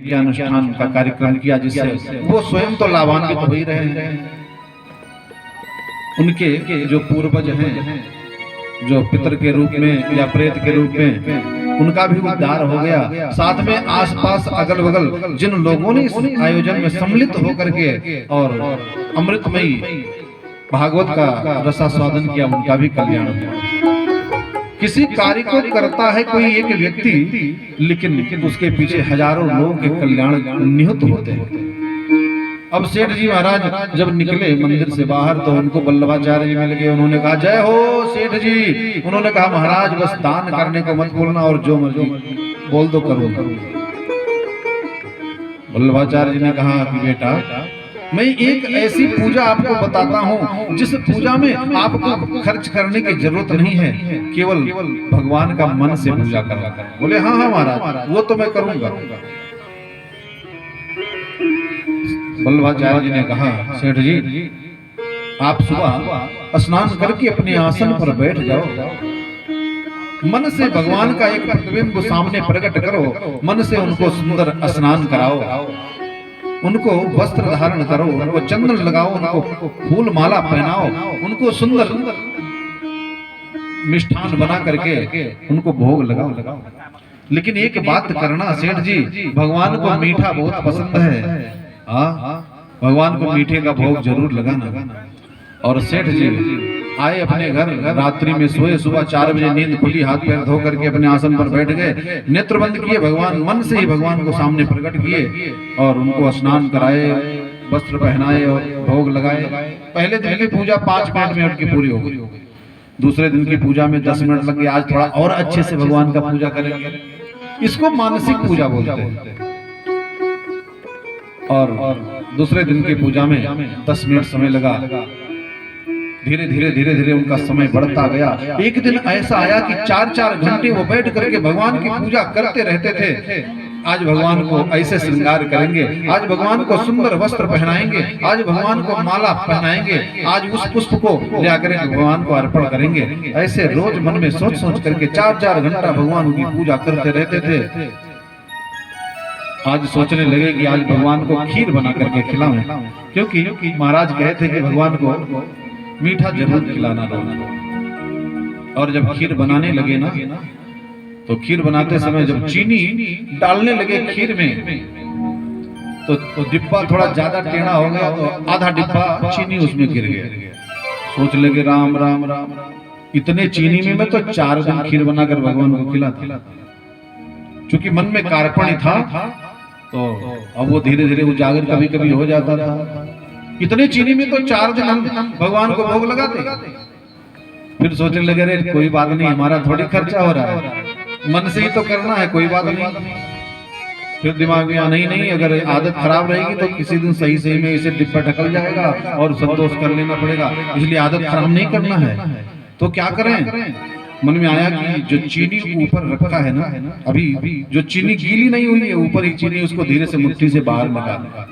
यज्ञ अनुष्ठान का कार्यक्रम किया, जिससे वो स्वयं तो लाभान्वित हो ही रहे हैं, उनके जो पूर्वज हैं, जो पितर के रूप में या प्रेत के रूप में, उनका भी उद्धार हो गया। साथ में आसपास अगल बगल जिन लोगों ने इस आयोजन में सम्मिलित होकर के और अमृतमयी भागवत का रसास्वादन किया, उनका भी कल्याण हुआ। किसी कार्य को करता है कोई एक व्यक्ति, लेकिन उसके पीछे हजारों लोगों के कल्याण निहित होते हैं। अब सेठ जी महाराज जब निकले मंदिर से बाहर तो उनको वल्लभाचार्य जी मिल गए। उन्होंने कहा जय हो सेठ जी। उन्होंने कहा महाराज बस दान करने को मत बोलना, और जो मर्जी बोल दो करूंगा। वल्लभाचार्य जी ने कहा कि बेटा मैं एक ऐसी पूजा आपको बताता हूँ जिस पूजा में आपको खर्च करने की जरूरत नहीं है, केवल भगवान का मन से पूजा करना। बोले हाँ हाँ महाराज वो तो मैं करूंगा। वल्लभाचार्य जी ने कहा सेठ जी आप सुबह स्नान करके अपने आसन पर बैठ जाओ, मन से भगवान का एक प्रतिबिंब सामने प्रकट करो, मन से उनको सुंदर स्नान कराओ, उनको वस्त्र धारण करो, उनको चंदन लगाओ, उनको फूल माला पहनाओ, उनको सुंदर मिष्ठान बना करके उनको भोग लगाओ। लेकिन एक बात करना सेठ जी, भगवान को मीठा बहुत पसंद है। भगवान को मीठे का भोग जरूर लगाना। और सेठ जी आए अपने घर, रात्रि में सोए, सुबह 4 बजे नींद खुली, हाथ पैर धो करके अपने आसन पर बैठ गए, नेत्र बंद किए, भगवान मन से ही भगवान को सामने प्रकट किए और उनको स्नान कराए, वस्त्र पहनाए और भोग लगाए। पहले दिन की पूजा 5 मिनट में उनकी पूरी हो गई। दूसरे दिन की पूजा में 10 मिनट लग गए। आज थोड़ा और अच्छे से भगवान का पूजा करेंगे। इसको मानसिक पूजा बोलते हैं। और दूसरे दिन की पूजा में 10 मिनट समय लगा। धीरे धीरे उनका समय बढ़ता गया। एक दिन ऐसा आया कि 4-4 घंटे वो बैठ करके भगवान की पूजा करते रहते थे। आज भगवान को ऐसे श्रृंगार करेंगे, आज भगवान को सुंदर वस्त्र पहनाएंगे, आज भगवान को माला पहनाएंगे, आज उस पुष्प को ले आकर भगवान को अर्पण करेंगे। ऐसे रोज मन में सोच सोच करके 4-4 घंटा भगवान की पूजा करते रहते थे। आज सोचने लगे कि आज भगवान को खीर बना करके खिलाएं, क्योंकि महाराज कहे थे कि भगवान को मीठा जरूर खिलाना रोज। और जब खीर बनाने लगे ना, तो खीर बनाते समय जब चीनी डालने लगे खीर में, तो डिब्बा थोड़ा ज्यादा टेढ़ा हो गया, तो आधा डिब्बा चीनी उसमें गिर गया। सोच लगे राम राम राम, इतने चीनी में मैं तो 4 दिन खीर बनाकर भगवान को खिलाता। चूंकि मन में कार्पण्य था, तो अब वो धीरे धीरे उजागर कभी कभी हो जाता था। इतने चीनी में तो 4 दिन हम भगवान को भोग लगाते। फिर सोचने लगे रे कोई बात नहीं, हमारा थोड़ी खर्चा हो रहा है, मन से ही तो करना है, कोई बात नहीं। फिर दिमाग में नहीं, अगर आदत खराब रहेगी तो किसी दिन सही सही में इसे डिब्बा ढकल जाएगा और संतोष कर लेना पड़ेगा, इसलिए आदत खराब नहीं करना है। तो क्या करें? मन में आया कि जो चीनी ऊपर रखा है ना, अभी जो चीनी गीली नहीं हुई है, ऊपर ही चीनी, उसको धीरे से मुट्ठी से बाहर निकाल।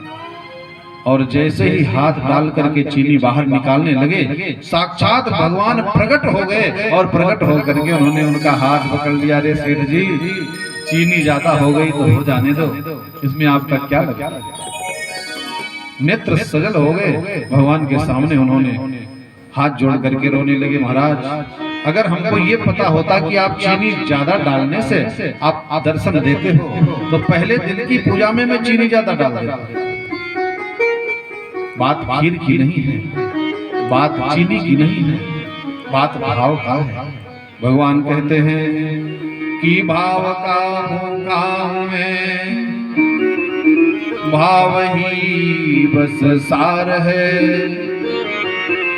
और जैसे ही हाथ डाल करके चीनी बाहर निकालने लगे, साक्षात भगवान प्रकट हो गए। और प्रकट हो करके उन्होंने उनका हाथ पकड़ लिया। रे सेठ जी चीनी ज्यादा हो गई तो हो जाने दो, इसमें आपका क्या लगा। नेत्र सजल हो गए भगवान के सामने, उन्होंने हाथ जोड़ करके रोने लगे। महाराज अगर हमको ये पता होता कि आप चीनी ज्यादा डालने से आप दर्शन देते हो, तो पहले दिन की पूजा में मैं चीनी ज्यादा डाल देता। बात खीर की नहीं है, बात चीनी की नहीं है, बात भाव का है। भगवान कहते हैं कि भाव का भूखा हूं मैं, भाव ही बस सार है।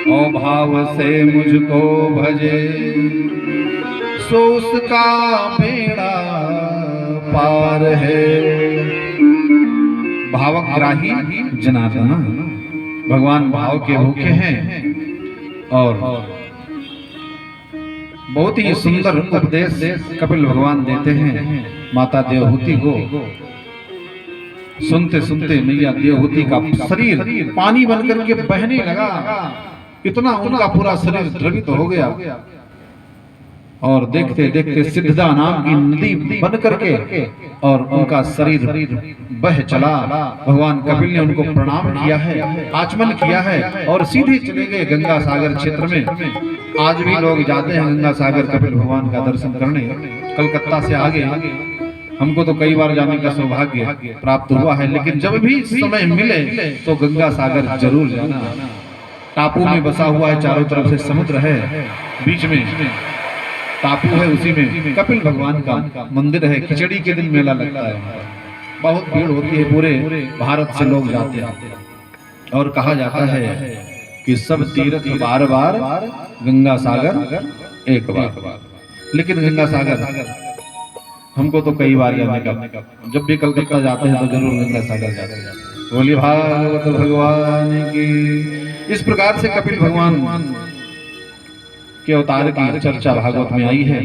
और भाव से मुझको भजे, सो उसका बेड़ा पार है। भावग्राही जनार्दन, भगवान भाव के भूखे हैं। और बहुत ही सुंदर उपदेश कपिल भगवान देते हैं माता देवहूति को। सुनते सुनते मैया देवहूति का शरीर पानी बनकर के बहने लगा, इतना उनका पूरा शरीर द्रवित हो गया। और देखते देखते सिद्धदा नाम की नदी बन करके और उनका शरीर बह चला। भगवान कपिल ने उनको प्रणाम किया है, आचमन किया है और सीधे चले गए गंगा सागर क्षेत्र में। आज भी लोग जाते हैं गंगा सागर कपिल भगवान का दर्शन करने। कलकत्ता से आगे हमको तो कई बार जाने का सौभाग्य प्राप्त हुआ है, लेकिन जब भी समय मिले तो गंगा सागर जरूर जाना। टापू में बसा हुआ है, चारों तरफ से समुद्र है, बीच में टापू है, उसी में कपिल भगवान का मंदिर है। खिचड़ी के दिन मेला लगता है, बहुत भीड़ होती है, पूरे भारत से लोग जाते हैं। और कहा जाता है कि सब तीर्थ बार बार, गंगा सागर एक बार। लेकिन गंगा सागर हमको तो कई बार जाने का, जब भी कलकत्ता जाते हैं तो जरूर गंगा सागर जाते हैं। बोलिए भागवत भगवान की। इस प्रकार से कपिल भगवान के अवतार की चर्चा भागवत में आई है।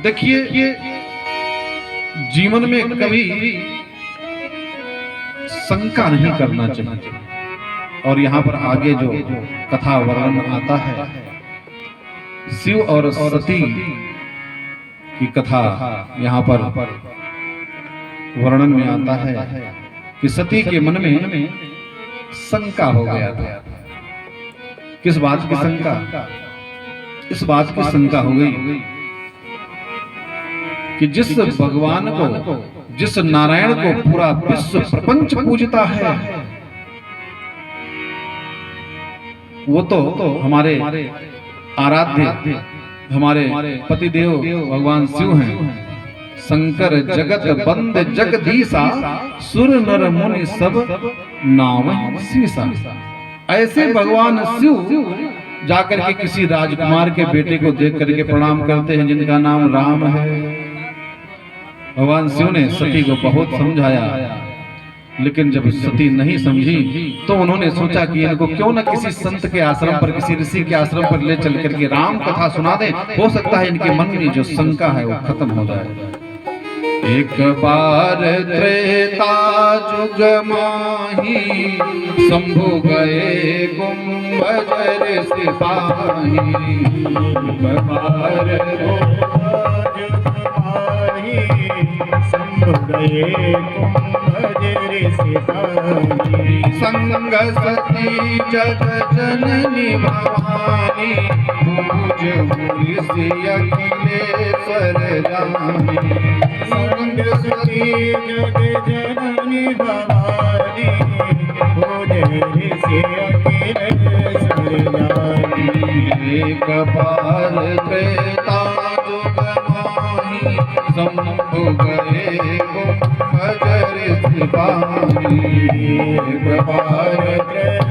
देखिए, ये जीवन में कभी शंका नहीं करना चाहिए। और यहाँ पर आगे जो कथा वर्णन आता है, शिव और सती की कथा यहाँ पर वर्णन में आता है कि सती के मन में शंका हो गया था। किस बात की शंका? इस बात की शंका हो गई कि जिस भगवान को, जिस नारायण को पूरा विश्व प्रपंच पूजता है, वो तो हमारे आराध्य, हमारे पतिदेव भगवान शिव हैं। शंकर जगत बंद जगदीशा, सुर नर मुनि सब नाम शीशा। ऐसे भगवान शिव जाकर के किसी राजकुमार के बेटे को देख करके प्रणाम करते हैं जिनका नाम राम है। भगवान शिव ने सती को बहुत समझाया, लेकिन जब सती नहीं समझी तो उन्होंने सोचा कि इनको क्यों न किसी संत के आश्रम पर, किसी ऋषि के आश्रम पर ले चल करके राम कथा सुना दें। हो सकता है इनके मन में जो शंका है वो खत्म हो जाए। एक बार त्रेता जुग माही, शंभु गए गुंबजर सिपाही। एक बार शंभु गए गुंबजर सिपाही। संग सती जग जननी भवानी, पूज ऋषि अखिलेश्वर रानी। संग सती जग जननी भवानी, पूज ऋषि अखिलेश्वर रानी। एक बार त्रेता जुग माही, शंभु गए गुंबजर सिपाही। एक बार त्रेता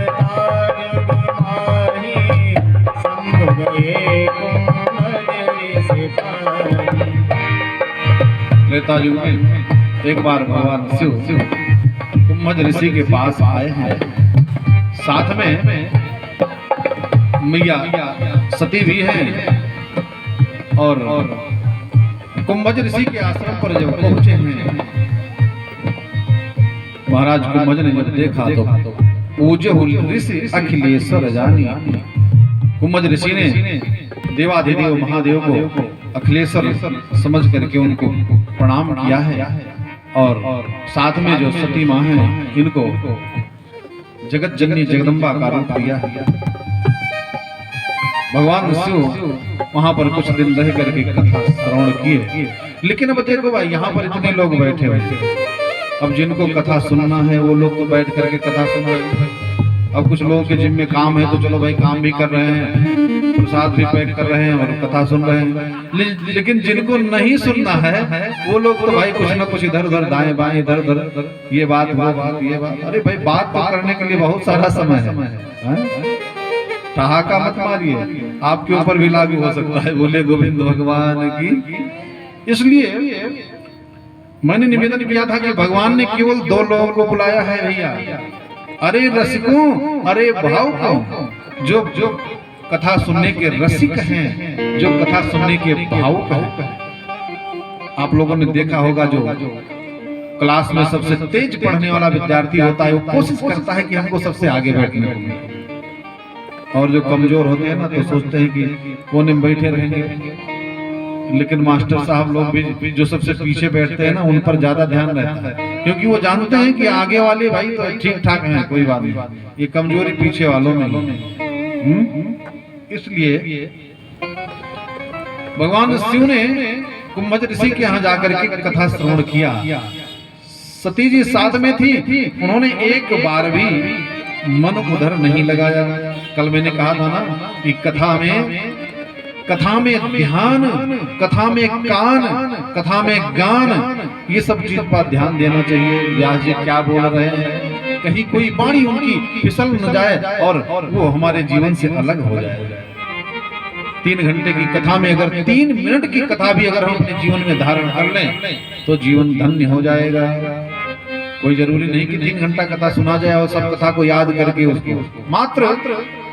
जुग माही, शंभु गए गुंबजर सिपाही। त्रेता युग में एक बार भगवान शिव कुंभज ऋषि के पास आए हैं। साथ में मैया सती भी हैं। और कुंभज ऋषि के आश्रम पर जब पहुंचे हैं, महाराज कुंभज ने जब देखा तो पूजहु ऋषि अखिलेश्वर जानी। कुंभज ऋषि ने देवाधिदेव महादेव को अखिलेश्वर समझ करके उनको प्रणाम किया है। और साथ में जो सती माँ है, इनको जगत जननी जगदम्बा का रूप दिया है। भगवान शिव वहां पर कुछ दिन रह करके कथा श्रवण किए। लेकिन अब देखो भाई, यहाँ पर इतने लोग बैठे हुए थे, अब जिनको कथा सुनना है वो लोग तो बैठ करके कथा सुन रहे हैं। अब कुछ लोगों के जिम्मे काम है तो चलो भाई काम भी कर रहे हैं, प्रसाद भी पैक कर रहे हैं और कथा सुन रहे हैं। लेकिन जिनको नहीं सुनना है वो लोग तो भाई कुछ ना कुछ इधर उधर, दाएं बाएं, इधर उधर, ये बात वो बात, ये बात। अरे भाई, बात तो करने के लिए बहुत सारा समय है। ठहाका मत मारिए, आपके ऊपर भी लागू हो सकता है। बोले गोविंद भगवान की। इसलिए मैंने निवेदन किया था कि भगवान ने केवल 2 लोगों को बुलाया है भैया। अरे रसिकों, अरे भावुकों, जो कथा सुनने के रसिक हैं, जो कथा सुनने के भावुक हैं। आप लोगों ने देखा होगा, जो क्लास में सबसे तेज पढ़ने वाला विद्यार्थी होता है वो कोशिश करता है कि हमको सबसे आगे बैठने को मिले। और जो कमजोर होते हैं ना तो सोचते हैं कि कोने में बैठे रहेंगे। लेकिन मास्टर साहब लोग भी जो सबसे पीछे बैठते हैं ना, उन पर ज्यादा ध्यान रहता है, क्योंकि वो जानते हैं कि आगे वाले भाई तो ठीक ठाक हैं, कोई बात नहीं, ये कमजोरी पीछे वालों में इसलिए भगवान शिव ने कुंभज ऋषि के यहाँ जाकर के कथा श्रवण किया। सती जी साथ में थी, उन्होंने एक बार भी मन उधर नहीं लगाया। कल मैंने कहा था ना कि कथा में ध्यान, कथा में कान, कथा में गान, ये सब चीज पर ध्यान देना चाहिए। व्यास जी क्या बोल रहे हैं, कहीं कोई वाणी उनकी फिसल न जाए और वो हमारे जीवन से अलग हो जाए। 3 घंटे की कथा में अगर 3 मिनट की कथा भी अगर हम अपने जीवन में धारण कर लें तो जीवन धन्य हो जाएगा। कोई जरूरी नहीं कि 3 घंटा कथा सुना जाए और सब कथा को याद करके उसको, मात्र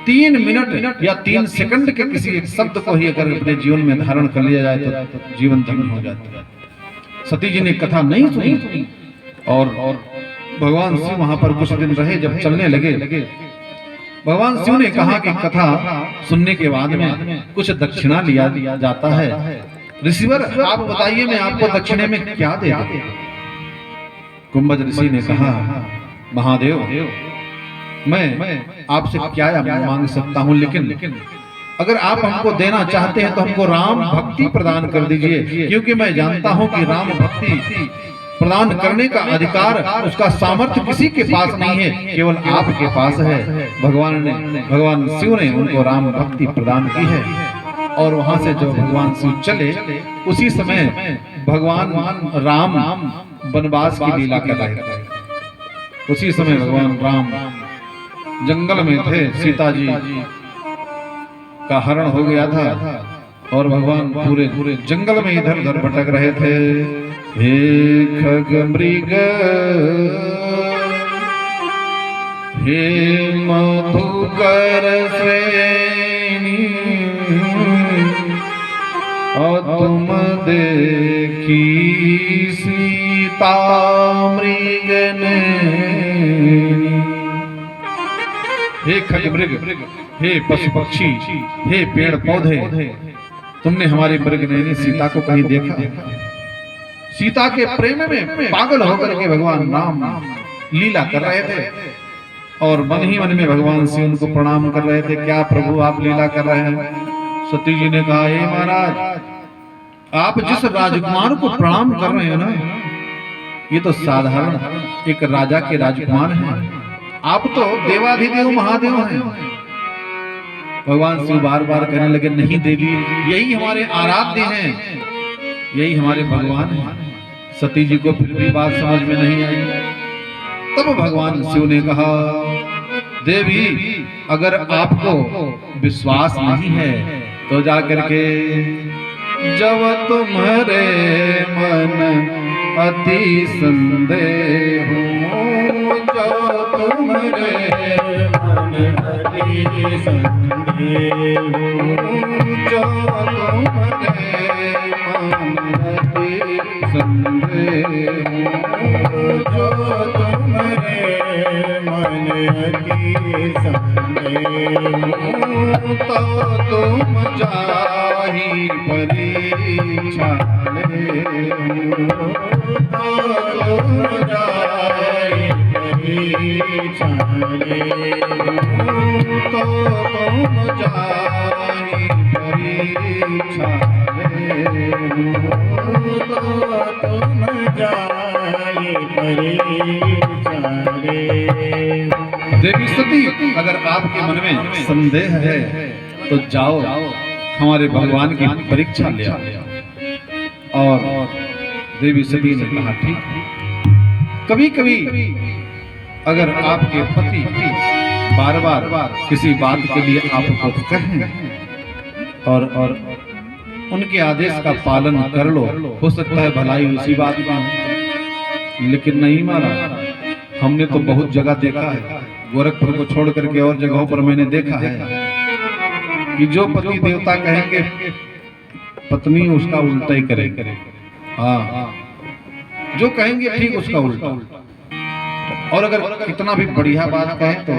3 मिनट या 3 सेकंड के किसी एक शब्द को ही अगर अपने जीवन में धारण कर लिया जाए तो जीवन धन्य हो जाता है। सती जी ने कथा नहीं सुनी और भगवान शिव वहां पर कुछ दिन रहे। जब चलने लगे, भगवान शिव ने कहा कि कथा सुनने के बाद में कुछ दक्षिणा लिया जाता है। ऋषिवर आप बताइए, मैं आपको दक्षिणे में क्या दे दूं? कुंभज ऋषि ने कहा, महादेव मैं आपसे क्या मांग सकता हूँ, लेकिन अगर आप हमको देना चाहते हैं तो हमको राम भक्ति प्रदान कर दीजिए, क्योंकि मैं जानता हूँ कि राम भक्ति प्रदान करने का अधिकार, उसका सामर्थ्य किसी के पास नहीं है, केवल आपके पास है। भगवान शिव ने उनको राम भक्ति प्रदान की है। और वहां से जब भगवान शिव चले, उसी समय भगवान राम वनवास की लीला कर रहे थे। उसी समय भगवान राम जंगल में थे, सीता जी का हरण हो गया था और भगवान पूरे जंगल में इधर उधर भटक रहे थे। हे खगमृग, हे मधुकर श्रेणी, और तुम देखी सीता मृग ने। हे खगमृग, हे पशु पक्षी, हे पेड़ पौधे, तुमने हमारी मृगनयनी सीता को कहीं देखा? सीता के प्रेम में पागल होकर के भगवान राम लीला कर रहे थे और मन ही मन में भगवान शिव उनको प्रणाम कर रहे थे। क्या प्रभु आप लीला कर रहे हैं? सती जी ने कहा, हे महाराज, आप जिस राजकुमार को प्रणाम कर रहे हैं ना, ये तो साधारण एक राजा के राजकुमार हैं। आप तो देवाधिदेव महादेव हैं। भगवान शिव बार बार कहने लगे, नहीं देवी, यही हमारे आराध्य हैं, यही हमारे भगवान हैं। सती जी को फिर भी बात समझ में नहीं आई। तब भगवान शिव ने कहा, देवी, अगर आपको विश्वास नहीं है तो जाकर के, जब तुम्हारे मन अति संदेह हो, जब तुम्हारे मन अति संदेह हो, जब तुम्हारे मन अति संदेह हो, जो तुम्हारे मन अति संदेह हो, तो तुम जाहि परीक्षा ले, तो तुम जाहि परीक्षा ले, तो तुम जाहि परीक्षा ले, तो तुम जाहि परीक्षा ले। देवी सती, अगर आपके मन में संदेह है तो जाओ, हमारे भगवान की परीक्षा ले आओ। और देवी सती ने कहा, ठीक। कभी कभी अगर आपके पति बार बार किसी बात के लिए आपको कहें और उनके आदेश का पालन कर लो, हो सकता है भलाई उसी बात में हो। लेकिन नहीं महाराज, हमने तो बहुत जगह देखा है, गोरखपुर को छोड़ करके और जगहों पर मैंने देखा है कि जो पति देवता कहेंगे पत्नी उसका उल्टा ही करेगी। हाँ, जो कहेंगे ठीक उसका उल्टा। और अगर कितना भी बढ़िया बात कहे तो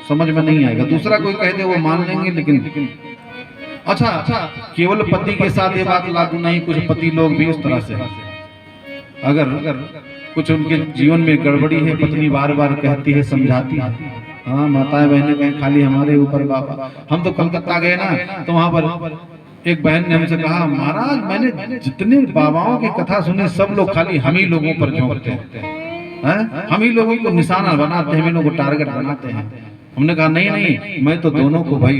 समझ में नहीं आएगा। दूसरा कोई कह दे वो मान लेंगे, लेकिन अच्छा, केवल पति के साथ ये बात लागू नहीं, कुछ पति लोग भी उस तरह से हैं। अगर कुछ उनके जीवन में गड़बड़ी है, पत्नी बार बार कहती है, समझाती है, हाँ माताएं बहनें कहें खाली हमारे ऊपर बाबा। हम तो कलकत्ता गए ना, तो वहां पर एक बहन ने हमसे कहा, महाराज मैंने जितने बाबाओं की कथा सुनी सब लोग खाली हम ही लोगों पर झोंकते हैं, हम ही लोगों को निशाना बनाते हैं, हम ही लोगों को टारगेट बनाते हैं। हमने कहा नहीं नहीं, मैं तो दोनों को भाई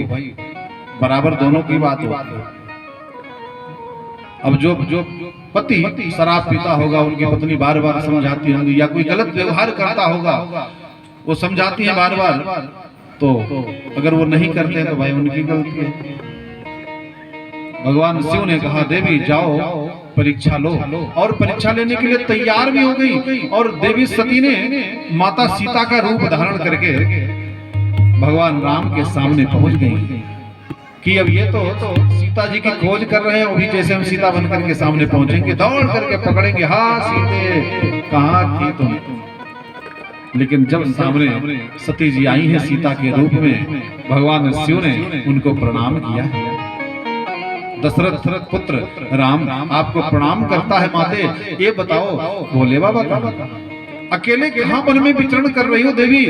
बराबर, दोनों की बात होती है। अब जो पति शराब पीता होगा, उनकी पत्नी बार बार समझाती होंगी, या कोई गलत व्यवहार करता होगा, वो समझाती है बार बार, तो अगर वो नहीं करते हैं तो भाई उनकी गलती है। भगवान शिव ने कहा, देवी जाओ परीक्षा लो, और परीक्षा लेने के लिए तैयार भी हो गई। और देवी सती ने माता सीता का रूप धारण करके भगवान राम के सामने पहुंच गई कि अब ये तो सीता जी की खोज कर रहे हैं, अभी जैसे हम सीता बनकर के सामने पहुंचेंगे, दौड़ करके पकड़ेंगे, हाँ सीते कहाँ थी तुम। लेकिन जब सामने सती जी आई हैं सीता के रूप में, भगवान शिव ने उनको प्रणाम किया। दशरथ पुत्र राम आपको प्रणाम करता है माते, ये बताओ भोले बाबा कहाँ? अकेले कहाँ वन में विचरण कर रही हो देवी?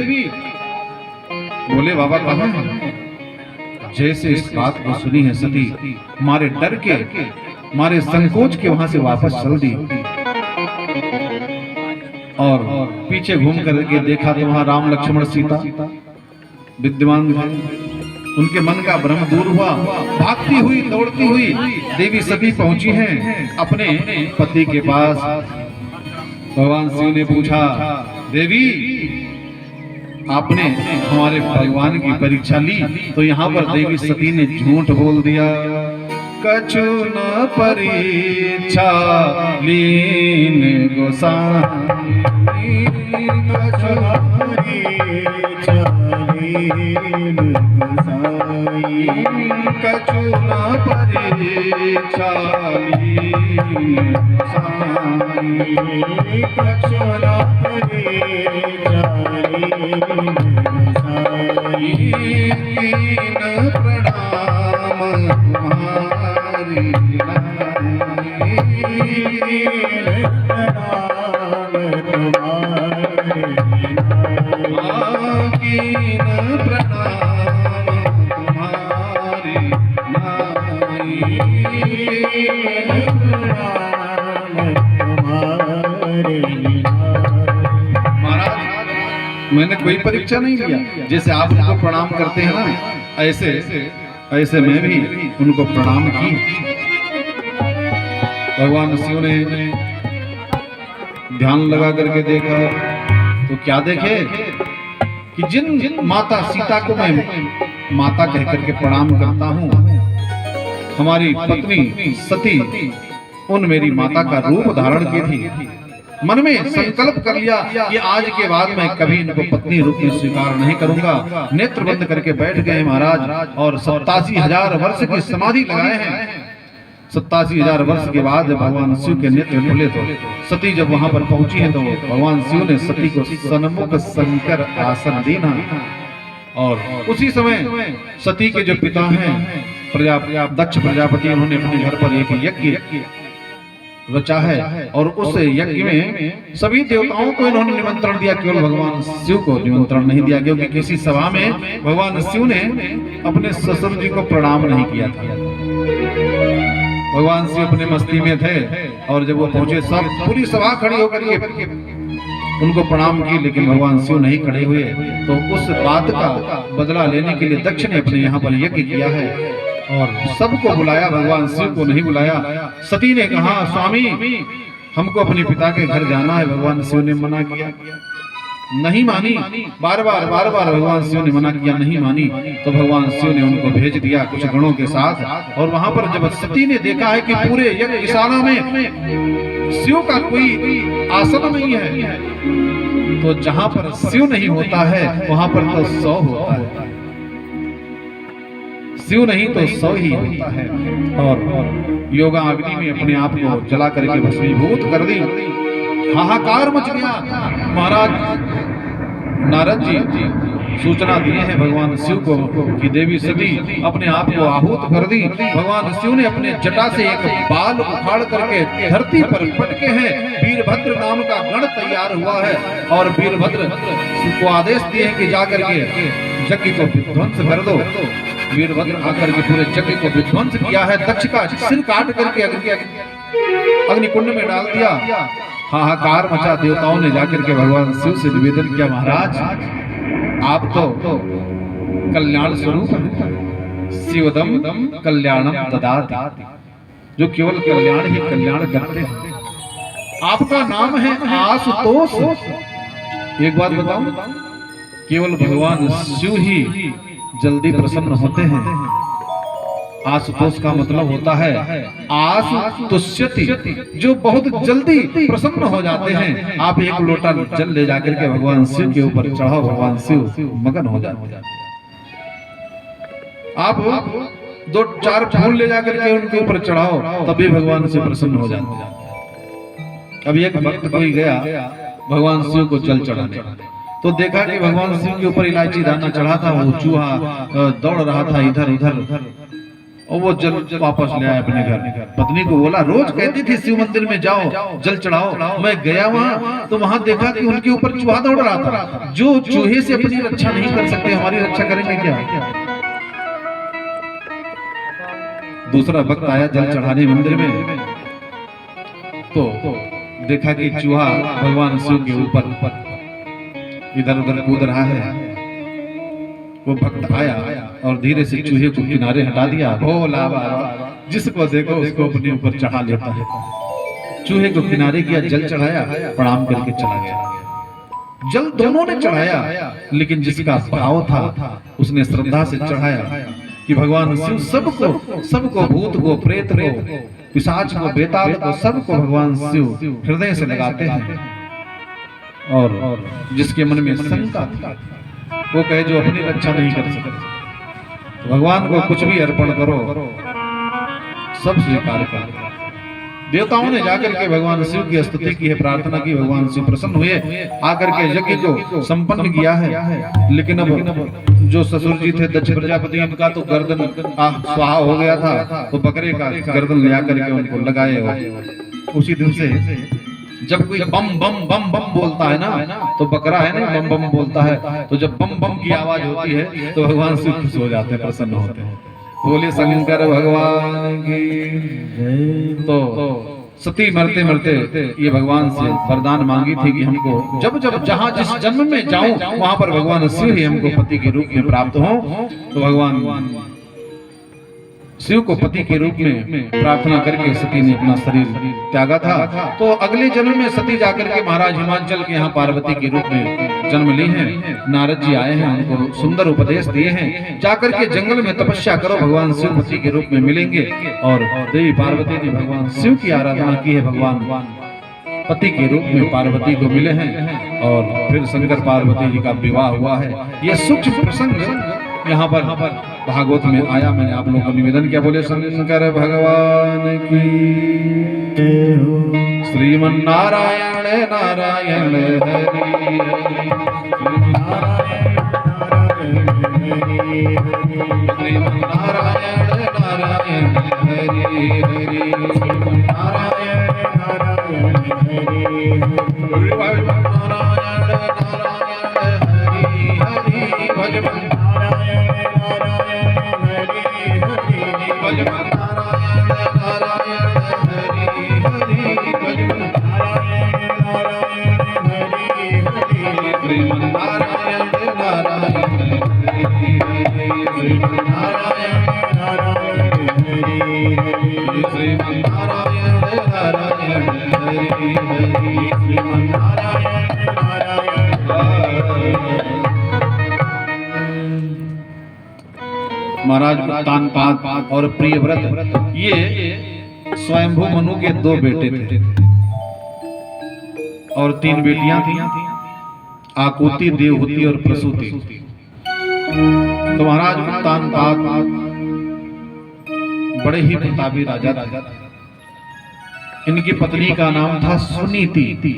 भोले बाबा कहाँ हैं? जैसे इस बात को सुनी है सती, मारे डर के, मारे संकोच के वहां से वापस चल दी, और पीछे घूम करके देखा तो वहां राम लक्ष्मण सीता विद्यमान थे। उनके मन का भ्रम दूर हुआ, भागती हुई दौड़ती हुई देवी सती पहुंची हैं अपने पति के पास। भगवान शिव ने पूछा, देवी आपने हमारे भगवान की परीक्षा ली, तो यहाँ पर देवी सती ने झूठ बोल दिया। कछु न परीक्षा लीन गोसाई, कछु न परीक्षा लीन गोसाई, कछु न परीक्षा लीन गोसाई, कछु न परीक्षा लीन गोसाई, कीन प्रणाम तुम्हारी नाई, कीन प्रणाम तुम्हारी नाई, कीन प्रणाम तुम्हारी नाई। महाराज मैंने कोई परीक्षा नहीं लिया, जैसे आप उनको प्रणाम करते हैं ना, ऐसे मैं भी उनको प्रणाम की। भगवान शिव ने ध्यान लगा करके देखा तो क्या देखे कि जिन माता सीता को मैं माता कह करके प्रणाम करता हूँ, हमारी पत्नी सती उन मेरी माता का रूप धारण की थी। मन में संकल्प कर लिया कि आज के बाद मैं कभी इनको पत्नी रूप में स्वीकार नहीं करूंगा। नेत्र बंद करके बैठ गए महाराज, और 87,000 वर्ष की समाधि लगाए हैं। 87,000 वर्ष के बाद भगवान शिव के नेत्र खुले तो सती जब वहां पर पहुंची है, तो भगवान शिव ने सती को सन्मुख शंकर आसन देना, और उसी समय सती के जो पिता हैं दक्ष प्रजापति, उन्होंने अपने घर पर एक यज्ञ रचा है, और उस यज्ञ में सभी देवताओं को इन्होंने निमंत्रण दिया, केवल भगवान शिव को निमंत्रण नहीं दिया, क्योंकि किसी सभा में भगवान शिव ने अपने ससुर जी को प्रणाम नहीं किया था। भगवान शिव अपने मस्ती में थे, और जब वो पहुंचे सब पूरी सभा खड़ी होकर के उनको प्रणाम की, लेकिन भगवान शिव नहीं खड़े हुए। तो उस बात का बदला लेने के लिए दक्ष ने अपने यहाँ पर यज्ञ किया है, और सबको बुलाया, भगवान शिव को नहीं बुलाया। सती ने कहा, स्वामी हमको अपने पिता के घर जाना है। भगवान शिव ने मना किया, नहीं मानी, बार बार भगवान शिव ने मना किया, नहीं मानी। तो भगवान शिव ने उनको भेज दिया कुछ गणों के साथ, और वहां पर जब सती ने देखा है कि पूरे यज्ञशाला में शिव का कोई आसन नहीं है, तो जहां पर शिव नहीं होता है वहां पर तो 100 होता है, शिव नहीं तो 100 ही होता है। और योगा अग्नि में अपने आप को जला करके भस्मीभूत कर दी। हाहाकार मच गया। महाराज नारद जी सूचना दिए हैं भगवान शिव को कि देवी सती अपने आप को आहूत कर दी। भगवान शिव ने अपने जटा से एक बाल उखाड़ करके धरती पर पटके हैं। वीरभद्र नाम का गण तैयार हुआ है और वीरभद्र को आदेश दिए हैं कि जाकर के यज्ञ को विध्वंस कर दो। वीरभद्र आकर के पूरे यज्ञ को विध्वंस किया है। दक्ष का सिर काट करके अग्निकुंड में डाल दिया। हाहाकार मचा। देवताओं ने जाकर के भगवान शिव से निवेदन किया, महाराज आप तो कल्याण स्वरूप हैं, शिवदम कल्याणम ददाति, जो केवल कल्याण ही कल्याण करते हैं। आपका नाम है आशुतोष। एक बात बताऊं, केवल भगवान शिव ही जल्दी प्रसन्न होते हैं। आशुतोष का मतलब होता है आशुतुष्यति, जो बहुत जल्दी प्रसन्न हो जाते हैं। आप एक लोटा जल ले जाकर के भगवान शिव के ऊपर चढ़ाओ, भगवान शिव मगन हो जाते हैं। आप 2-4 फूल ले जाकर के उनके ऊपर चढ़ाओ, तभी भगवान शिव प्रसन्न हो जाते हैं। अब एक भक्त कोई गया भगवान शिव को जल चढ़ाने, तो देखा कि भगवान शिव के ऊपर इलायची दाना चढ़ा था। वो चूहा दौड़ रहा था इधर उधर, और वो जल वापस ले आया अपने घर। पत्नी को बोला, रोज कहती थी शिव मंदिर में जाओ जल चढ़ाओ। मैं गया वहां तो वहां देखा कि उनके ऊपर चूहा दौड़ रहा था। जो चूहे से अपनी रक्षा नहीं कर सकते, हमारी रक्षा करेंगे क्या? दूसरा भक्त आया जल चढ़ाने मंदिर में, तो देखा कि चूहा भगवान शिव के ऊपर इधर उधर कूद रहा है। वो भक्त आया और धीरे से चूहे को किनारे हटा दिया। भोला बाबा, जिसको देखो उसको अपने ऊपर चढ़ा लेता है। चूहे को किनारे किया, जल चढ़ाया, प्रणाम करके चला गया। जल दोनों ने चढ़ाया, लेकिन जिसका भाव था उसने श्रद्धा से चढ़ाया कि भगवान शिव सबको भूत को, प्रेत को, पिशाच को, बेताल को, सबको भगवान शिव हृदय से लगाते हैं। और जिसके मन में शंका थी, वो कहे जो अपनी रक्षा नहीं कर सकते, तो भगवान को कुछ भी अर्पण करो, सब स्वीकार कर। देवताओं ने जाकर के भगवान शिव की स्तुति की है, प्रार्थना की, भगवान शिव प्रसन्न हुए, आकर के यज्ञ को संपन्न किया है। लेकिन अब जो ससुर जी थे दक्ष प्रजापति, उनका तो गर्दन स्वाहा हो गया था, तो बकरे का गर्दन ले आकर के उनको लगाए। उसी दिन से जब कोई बम बम बम बम बोलता है ना, तो बकरा है ना बम बम बोलता है, तो जब बम बम की आवाज होती है तो भगवान शिव खुश हो जाते हैं, प्रसन्न होते हैं। बोले शंकर भगवान की। तो सती मरते मरते ये भगवान से वरदान मांगी थी कि हमको जब जब जहां जिस जन्म में जाऊं वहां पर भगवान शिव ही हमको पति के रूप में प्राप्त हो। तो भगवान शिव को पति के रूप में प्रार्थना करके सती ने अपना शरीर त्यागा था। तो अगले जन्म में सती जाकर के महाराज हिमाचल के यहाँ पार्वती के रूप में जन्म ली है। नारद जी आए हैं, उनको सुंदर उपदेश दिए हैं, जाकर के जंगल में तपस्या करो, भगवान शिव पति के रूप में मिलेंगे। और देवी पार्वती ने भगवान शिव की आराधना की है, भगवान पति के रूप में पार्वती को मिले हैं, और फिर शंकर पार्वती जी का विवाह हुआ है। यह सूक्ष्म प्रसंग यहाँ पर भागवत में आया। मैंने आप लोगों को निवेदन किया, बोले शंकर भगवान की। श्रीमन्नारायण नारायण हरि श्रीमन्नारायण नारायण हरि हरि श्रीमन्नारायण नारायण हरि नारायण नारायण हरि भजन महाराज उत्तानपाद और प्रियव्रत ये स्वयंभू मनु के 2 बेटे थे और 3 बेटियां थी, आकुति, देवहूति और प्रसूति। तो महाराज उत्तानपाद बड़े ही प्रतापी राजा थे। इनकी पत्नी का नाम था सुनीति।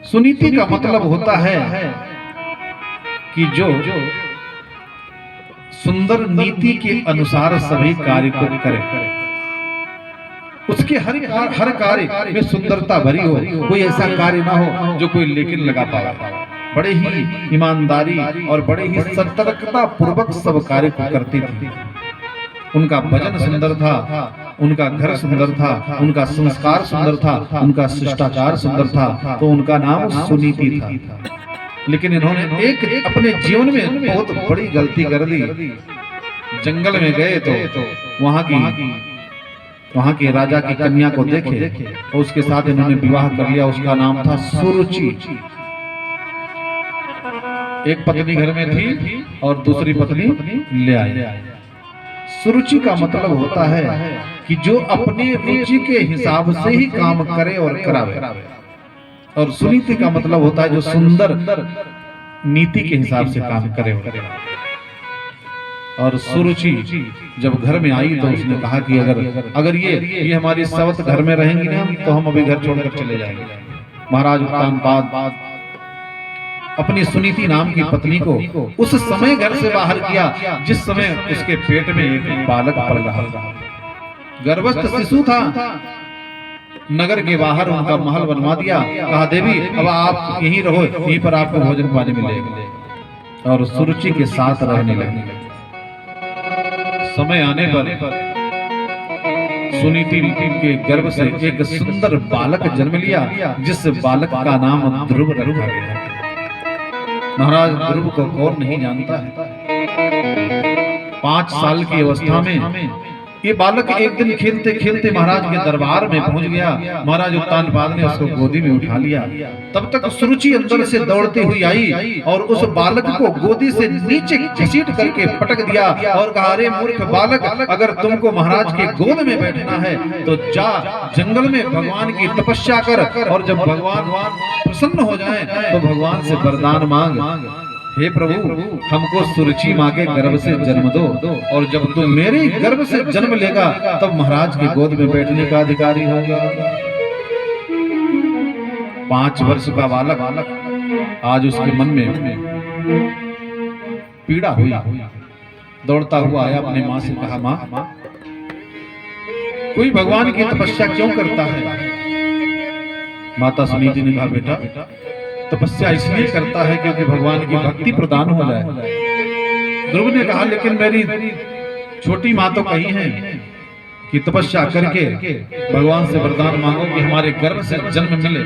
सुनीति का मतलब होता है कि जो सुंदर नीति के अनुसार सभी कार्य को करे, उसके हर कार्य में सुंदरता भरी हो, कोई ऐसा कार्य ना हो जो कोई लेकिन लगा पाए। बड़े ही ईमानदारी और बड़े ही सतर्कता पूर्वक सब कार्य को करती थी। उनका भजन सुंदर था, उनका घर सुंदर था, उनका संस्कार सुंदर था, उनका शिष्टाचार सुंदर था, तो उनका नाम सुनीति था। लेकिन इन्होंने एक अपने जीवन में बहुत बड़ी गलती कर दी। जंगल में गए तो वहां के राजा की कन्या को देखे और उसके साथ इन्होंने विवाह कर लिया। उसका नाम था सुरुचि। एक पत्नी घर में थी और दूसरी पत्नी ले आए। सुरुचि का मतलब होता है कि जो अपने रुचि के हिसाब से ही काम करे और करावे, और सुनीति का मतलब होता है जो सुंदर नीति के हिसाब से काम करे। और सुरुचि जब घर में आई तो उसने कहा कि अगर ये हमारी सवत घर में रहेंगी ना तो हम अभी घर छोड़कर चले जाएंगे। महाराज उत्तानपाद अपनी सुनीति नाम की पत्नी को उस समय घर से बाहर किया जिस समय उसके पेट में एक बालक पल रहा था। गर्भस्थ शिशु था। नगर के बाहर उनका महल बनवा दिया। कहा देवी अब आप यहीं रहो, यहीं पर आपको भोजन पानी मिलेगा। और सुरुचि के साथ रहने लगे। समय आने पर सुनीति के गर्भ से एक सुंदर बालक जन्म लिया, जिस बालक का नाम ध्रुव रखा गया। महाराज ध्रुव को कौन नहीं जानता है। 5 साल की अवस्था में ये बालक एक दिन खेलते खेलते महाराज के दरबार में पहुंच गया। महाराज उत्तानपाद ने उसको गोदी में उठा लिया। तब तक सुरुचि अंदर से दौड़ती हुई आई और उस बालक को गोदी से नीचे घसीट करके पटक दिया और कहा, अरे मूर्ख बालक, अगर तुमको महाराज के गोद में बैठना है तो जा जंगल में भगवान की तपस्या कर, और जब भगवान प्रसन्न हो जाए तो भगवान से वरदान मांग। हे प्रभु, हमको सुरुचि माँ के गर्भ से जन्म दो, और जब तू मेरे गर्भ से जन्म लेगा तब महाराज की गोद में बैठने का अधिकारी होगा। 5 वर्ष का बालक आज उसके मन में पीड़ा हुई। दौड़ता हुआ आया, अपने माँ से कहा, माँ कोई भगवान की तपस्या क्यों करता है? माता सुनीति ने कहा, बेटा तपस्या इसलिए करता है क्योंकि भगवान की भक्ति प्रदान हो जाए। ध्रुव ने कहा, लेकिन मेरी छोटी माँ तो कही है कि तपस्या करके भगवान से वरदान मांगो कि हमारे गर्भ से जन्म मिले।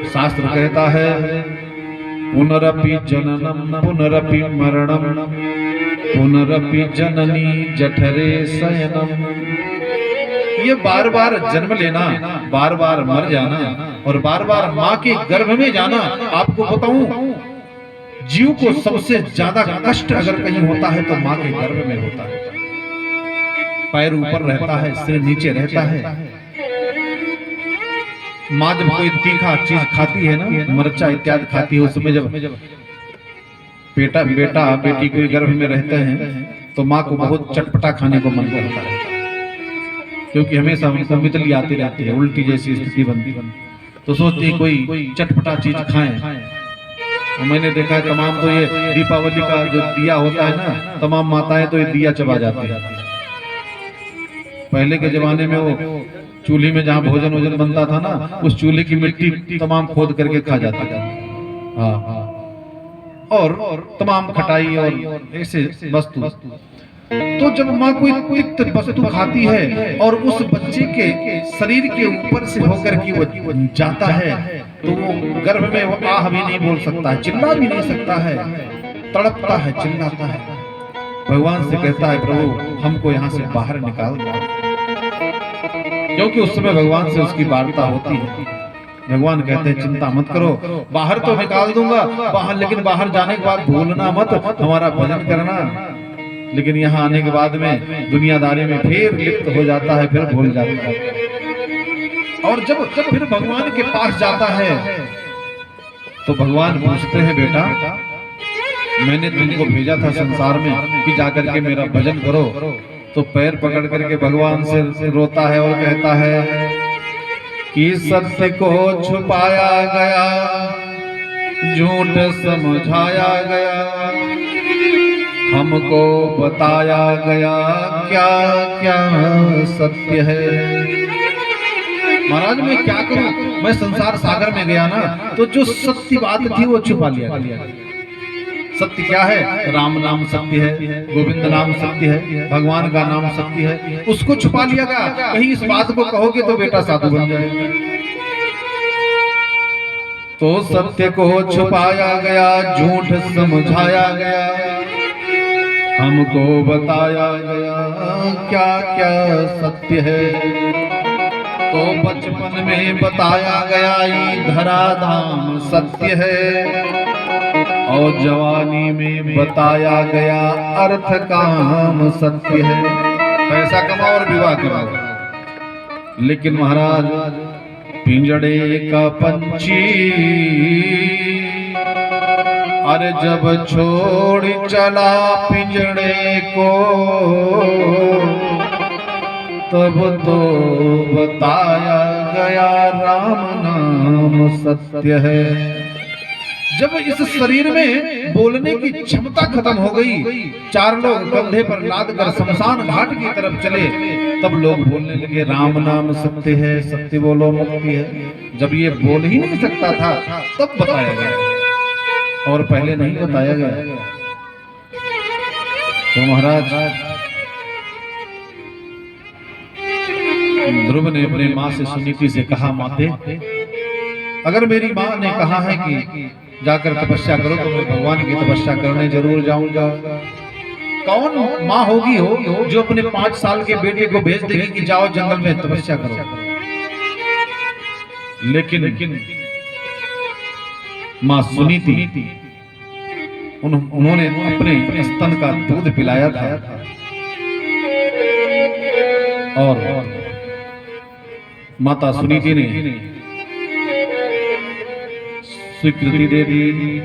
शास्त्र कहता है, पुनरपि जननम पुनरपि मरणम पुनरपि जननी जठरे शयनम। ये बार बार जन्म लेना, बार बार मर जाना और बार बार माँ के गर्भ में जाना। आपको बताऊं, जीव को सबसे ज्यादा कष्ट अगर कहीं होता है तो माँ के गर्भ में होता है। पैर ऊपर रहता है, सिर नीचे रहता है। माँ जब कोई तीखा चीज खाती है ना, मिर्चा इत्यादि खाती है, उसमें जब बेटा बेटी कोई गर्भ में रहते हैं तो माँ को बहुत चटपटा खाने को मन करता है, क्योंकि हमेशा मितली आती रहती है, उल्टी जैसी स्थिति बनती तो सोचती कोई चटपटा चीज खाएं। मैंने देखा है तमाम तो ये दीपावली का जो दिया होता है ना, तमाम माताएं तो ये दिया चबा जाती है। पहले के जमाने में वो चूल्हे में जहाँ भोजन बनता था ना, उस चूल्हे की मिट्टी तमाम खोद करके खा जाता था। हाँ, और तमाम खटाई और ऐसे वस्तु। तो जब माँ कोई तिक्त वस्तु खाती है और उस बच्चे के शरीर के ऊपर से होकर के वो जाता है तो वो गर्भ में वो आह भी नहीं बोल सकता है, चिल्ला भी नहीं सकता है, तड़पता है, चिल्लाता है। भगवान से कहता है, प्रभु हमको यहाँ से बाहर निकाल दो, क्योंकि उस समय भगवान से उसकी वार्ता होती है। भगवान कहते हैं, चिंता मत करो, बाहर तो निकाल दूंगा बाहर, लेकिन बाहर जाने के बाद भूलना मत हमारा भजन करना। लेकिन यहाँ आने के बाद में दुनियादारी में फिर लिप्त हो जाता है, फिर भूल जाता है। और जब फिर भगवान के पास जाता है तो भगवान पूछते हैं, बेटा मैंने तुमको भेजा था संसार में कि जाकर के मेरा भजन करो। तो पैर पकड़ करके भगवान से रोता है और कहता है, कि सत्य को छुपाया गया, झूठ समझाया गया, हमको बताया गया क्या क्या सत्य है। महाराज मैं क्या करूं, मैं संसार सागर में गया ना, तो जो सत्य बात थी वो छुपा लिया गया। सत्य क्या है? राम नाम सत्य है, गोविंद नाम सत्य है, भगवान का नाम सत्य है, उसको छुपा लिया गया। कहीं इस बात को कहोगे तो बेटा साधु बन जाएगा। तो सत्य को छुपाया गया, झूठ समझाया गया, हमको बताया गया क्या क्या सत्य है। तो बचपन में बताया गया ये धरा धाम सत्य है, और जवानी में बताया गया अर्थ काम सत्य है। पैसा कमाओ और विवाह करो। लेकिन महाराज पिंजड़े का पंछी अरे जब छोड़ चला पिंजड़े को, तब तो बताया गया राम नाम सत्य है। जब इस शरीर में बोलने की क्षमता खत्म हो गई, चार लोग कंधे पर लाद कर शमशान घाट की तरफ चले, तब लोग बोलने लगे राम नाम सत्य है, सत्य बोलो मुक्ति है। जब ये बोल ही नहीं सकता था तब बताया गया, और पहले नहीं बताया गया। तो महाराज ध्रुव ने अपनी माँ से सुनीति से कहा, माते अगर मेरी माँ ने कहा है कि जाकर तपस्या करो तो मैं भगवान की तपस्या करने जरूर जाऊंगा। कौन माँ होगी हो जो अपने 5 साल के बेटे को भेज देगी कि जाओ जंगल में तपस्या करो। लेकिन माँ सुनीति उन्होंने अपने स्तन का दूध पिलाया था, और माता सुनीति ने स्वीकृति दे दी।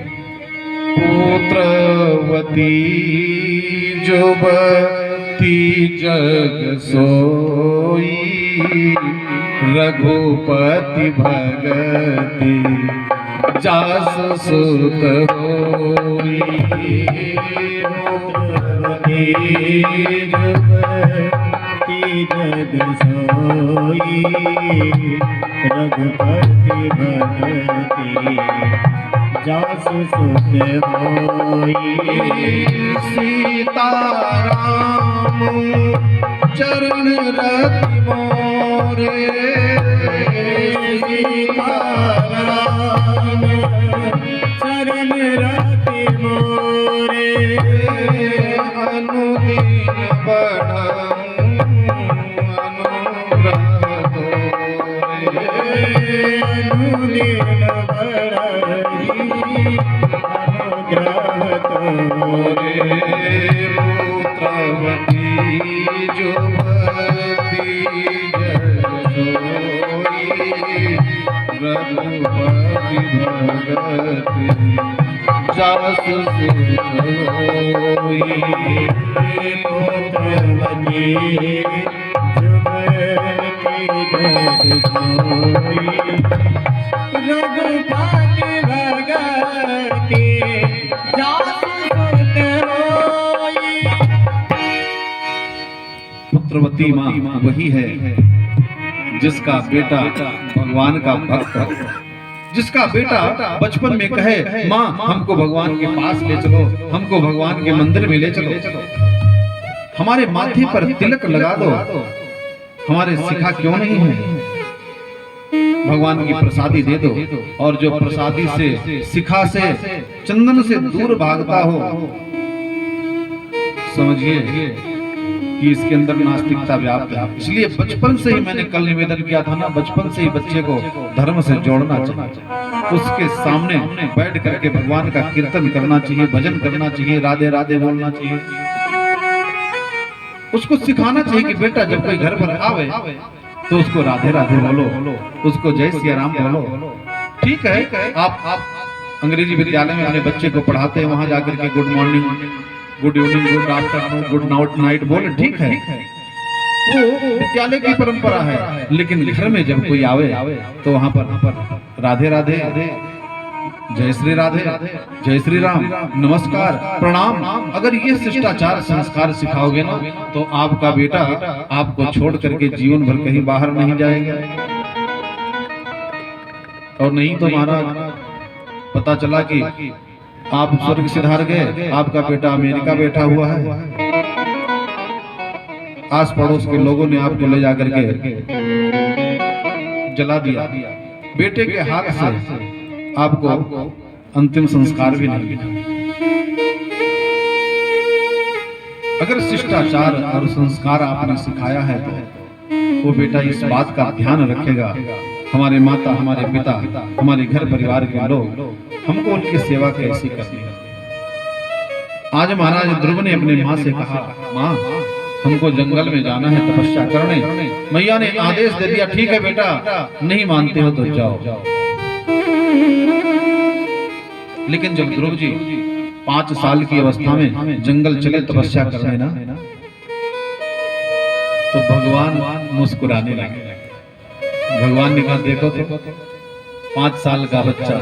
पुत्रवती जुबती जग सोई, रघुपति भगति जास सुत होई। जग सोई, रघुपति भगति जास सुत होई। सीताराम चरण रति मोरे, सीताराम चरण रति मोरे। अनुदीन बढ़ पुत्रवती जुबती जग सोई, रघुपति भगति जास सुत होई। पुत्रवती जुबती जग सोई, रघुपति भगति जास सुत होई। पुत्रवती माँ वही है जिसका बेटा भगवान का भक्त है, जिसका बेटा बचपन में कहे माँ हमको भगवान के पास ले चलो, हमको भगवान के मंदिर में ले चलो, हमारे माथे पर तिलक लगा दो, हमारे शिखा क्यों नहीं है, भगवान की प्रसादी दे दो। और जो प्रसादी से शिखा से चंदन से दूर भागता हो, समझिए कि इसके अंदर नास्तिकता व्याप्त है। इसलिए बचपन से ही मैंने कल निवेदन किया था ना, बचपन से ही बच्चे को धर्म से जोड़ना चाहिए, उसके सामने बैठ करके भगवान का कीर्तन करना चाहिए, भजन करना चाहिए, राधे राधे बोलना चाहिए, उसको सिखाना चाहिए कि बेटा जब कोई घर पर आवे तो उसको राधे राधे बोलो, उसको जय सिया राम बोलो। ठीक है, आप अंग्रेजी विद्यालय में अपने बच्चे को पढ़ाते हैं, वहां जाकर के good morning, good evening, good afternoon, good night बोले, ठीक है। वो विद्यालय की परंपरा है, लेकिन घर में जब कोई आवे तो वहां पर राधे राधे, जय श्री राधे, जय श्री राम, नमस्कार, प्रणाम, अगर ये शिष्टाचार संस्कार सिखाओगे ना तो आपका बेटा आपको छोड़ करके जीवन भर कहीं बाहर नहीं जाएगा। और नहीं तो महाराज पता चला कि आप स्वर्ग सिधार गए, आपका बेटा अमेरिका बैठा हुआ है, आस पड़ोस के लोगों ने आपको ले जाकर के जला दिया, बेटे के हाथ से आपको अंतिम संस्कार भी नहीं मिला। अगर शिष्टाचार और संस्कार आपने सिखाया है तो वो बेटा इस बात का ध्यान रखेगा, हमारे माता, हमारे पिता, हमारे घर परिवार के लोग हमको उनकी सेवा कैसी करनी है। आज महाराज ध्रुव ने अपनी माँ से कहा, माँ हमको जंगल में जाना है तपस्या करने। मैया ने आदेश दे दिया, ठीक है बेटा, नहीं मानते हो तो जाओ। लेकिन जब ध्रुव जी 5 साल की अवस्था में जंगल चले तपस्या करने ना, तो भगवान मुस्कुराने लगे। भगवान ने कहा, देखो तो 5 साल का बच्चा,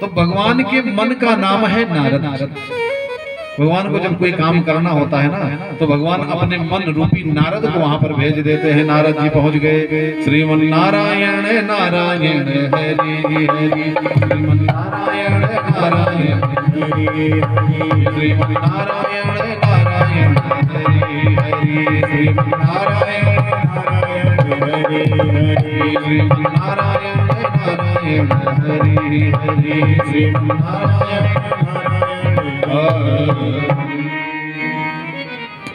तो भगवान के मन का नाम है नारद। भगवान को जब कोई काम करना होता है ना तो भगवान अपने मन रूपी नारद को वहां पर भेज देते हैं। नारद जी पहुंच गए। श्रीमन नारायण नारायण हरि हरि, श्रीमन नारायण नारायण हरि हरि, श्रीमन नारायण नारायण हरि हरि, श्रीमन नारायण नारायण हरि हरि, श्रीमन नारायण नारायण हरि हरि, श्रीमन नारायण।